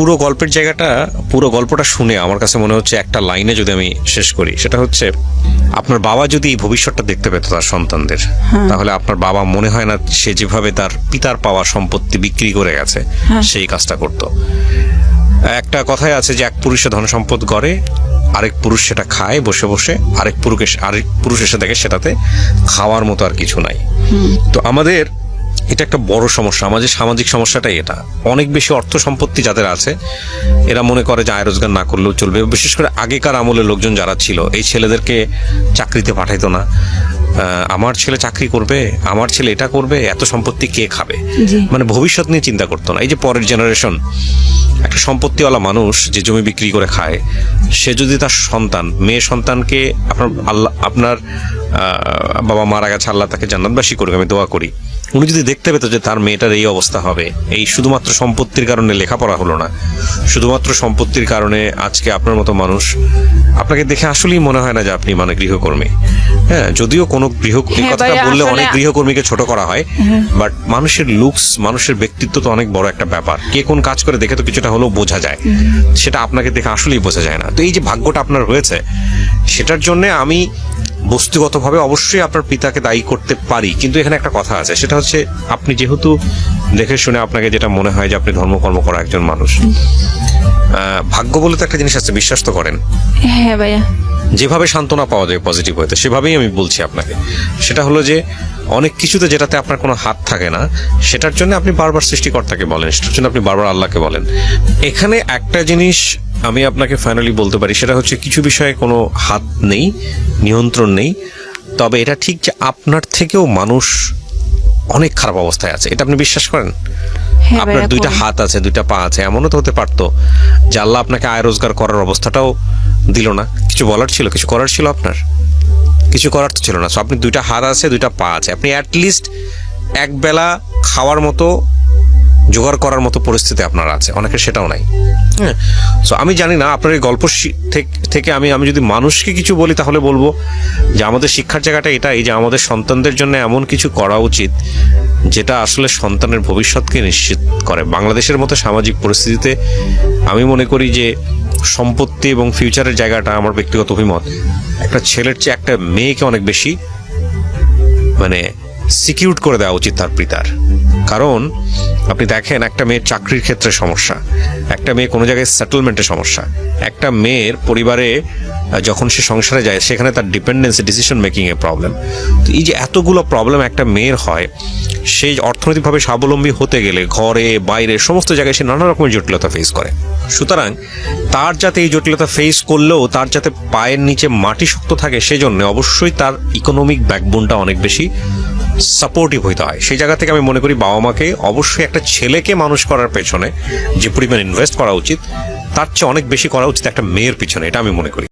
পুরো গল্পটা শুনে আমার কাছে মনে হচ্ছে একটা লাইনে যদি আমি শেষ করি, সেটা হচ্ছে আপনার বাবা যদি এই ভবিষ্যৎটা দেখতে পেত তার সন্তানদের, তাহলে আপনার বাবা মনে হয় না সে যেভাবে তার পিতার পাওয়া সম্পত্তি বিক্রি করে গেছে সেই কাজটা করত। একটা কথাই আছে যে এক পুরুষে ধন সম্পদ গড়ে, আরেক পুরুষ সেটা খায় বসে বসে, আরেক পুরুষ এসে দেখে সেটাতে খাওয়ার মতো আর কিছু নাই। তো আমাদের এটা একটা বড় সমস্যা, আমাদের সামাজিক সমস্যাটাই এটা। অনেক বেশি অর্থ সম্পত্তি যাদের আছে, এরা মনে করে যে আয় রোজগার না করলেও চলবে। বিশেষ করে আগেকার আমলের লোকজন যারা ছিল, এই ছেলেদেরকে চাকরিতে পাঠাইতো না। আমার ছেলে চাকরি করবে, আমার ছেলে এটা করবে, এত সম্পত্তি কে খাবে, মানে ভবিষ্যৎ নিয়ে চিন্তা করতো না। এই যে পরের জেনারেশন, একটা সম্পত্তিওয়ালা মানুষ যে জমি বিক্রি করে খায়, সে যদি তার মেয়ে সন্তানকে আপনার বাবা মারা গেছে, আল্লাহ তাকে জান্নাতবাসী করুক, আমি দোয়া করি, উনি যদি দেখতে পেত যে তার মেয়েটার এই অবস্থা হবে, এই শুধুমাত্র সম্পত্তির কারণে লেখাপড়া হলো না, শুধুমাত্র সম্পত্তির কারণে আজকে আপনার মতো মানুষ, আপনাকে দেখে আসলেই মনে হয় না যে আপনি মানে গৃহকর্মী। হ্যাঁ, যদিও কোনো কথাটা বললে অনেক গৃহকর্মীকে ছোট করা হয়, বাট মানুষের লুকস, মানুষের ব্যক্তিত্ব তো অনেক বড় একটা ব্যাপার। কে কোন কাজ করে দেখে তো কিছুটা হলেও বোঝা যায়, সেটা আপনাকে দেখে আসলেই বোঝা যায় না। তো এই যে ভাগ্যটা আপনার হয়েছে, সেটার জন্য আমি বস্তুগতভাবে অবশ্যই আপনার পিতাকে দায়ী করতে পারি, কিন্তু এখানে একটা কথা আছে, সেটা হচ্ছে আপনি যেহেতু দেখে শুনে আপনাকে যেটা মনে হয় যে আপনি ধর্মকর্ম করা একজন মানুষ, ভাগ্য বলে তো একটা জিনিস আছে, বিশ্বাস তো করেন? হ্যাঁ ভাইয়া, যেভাবে সান্ত্বনা পাওয়া যায় পজিটিভ হইতে, সেভাবেই আমি বলছি আপনাকে। সেটা হলো যে অনেক কিছুতে যেটাতে আপনার কোনো হাত থাকে না, সেটার জন্য আপনি বারবার সৃষ্টিকর্তাকে বলেন, সেটার জন্য আপনি বারবার আল্লাহকে বলেন। এখানে একটা জিনিস আমি আপনাকে ফাইনালি বলতে পারি, সেটা হচ্ছে কিছু বিষয়ে কোনো হাত নেই, নিয়ন্ত্রণ নেই, তবে এটা ঠিক যে আপনার থেকেও মানুষ অনেক খারাপ অবস্থায় আছে, এটা আপনি বিশ্বাস করেন? আপনার দুইটা হাত আছে, দুইটা পা আছে, এমনও তো হতে পারতো যে আল্লাহ আপনাকে আয় রোজগার করার অবস্থাটাও দিল না, কিছু বলার ছিল, কিছু করার ছিল, আপনার কিছু করার তো ছিল না। সো আপনি দুইটা হাত আছে, দুইটা পা আছে, আপনি অ্যাটলিস্ট এক বেলা খাওয়ার মতো জোগাড় করার মতো পরিস্থিতি আপনার আছে, অনেকের সেটাও নাই। হ্যাঁ, সো আমি জানি না আপনার এই গল্প থেকে আমি যদি মানুষকে কিছু বলি, তাহলে বলবো যে আমাদের শিক্ষার জায়গাটা এটাই যে আমাদের সন্তানদের জন্য এমন কিছু করা উচিত যেটা আসলে সন্তানের ভবিষ্যৎকে নিশ্চিত করে। বাংলাদেশের মতো সামাজিক পরিস্থিতিতে আমি মনে করি যে সম্পত্তি এবং ফিউচারের জায়গাটা, আমার ব্যক্তিগত অভিমত, একটা ছেলের চেয়ে একটা মেয়েকে অনেক বেশি মানে সিকিউর করে দেওয়া উচিত তার পিতার। কারণ আপনি দেখেন, একটা মেয়ের চাকরির ক্ষেত্রে সমস্যা, একটা মেয়ে কোনো জায়গায় সেটেলমেন্টের সমস্যা, একটা মেয়ের পরিবারে যখন সে সংসারে যায় সেখানে তার ডিপেন্ডেন্সি, ডিসিশন মেকিং এর প্রবলেম। তো এই যে এতগুলো প্রবলেম একটা মেয়ের হয়, সেই অর্থনৈতিকভাবে স্বাবলম্বী হতে গেলে ঘরে বাইরে সমস্ত জায়গায় সে নানা রকমের জটিলতা ফেস করে। সুতরাং তার যাতে এই জটিলতা ফেস করলেও তার যাতে পায়ের নিচে মাটি শক্ত থাকে, সেজন্য অবশ্যই তার ইকোনমিক ব্যাকবোনটা অনেক বেশি সাপোর্টিভ হইতে হয়। সেই জায়গা থেকে আমি মনে করি বাবা মাকে অবশ্যই একটা ছেলেকে মানুষ করার পেছনে যে পরিমাণ ইনভেস্ট করা উচিত, তার চেয়ে অনেক বেশি করা উচিত একটা মেয়ের পিছনে, এটা আমি মনে করি।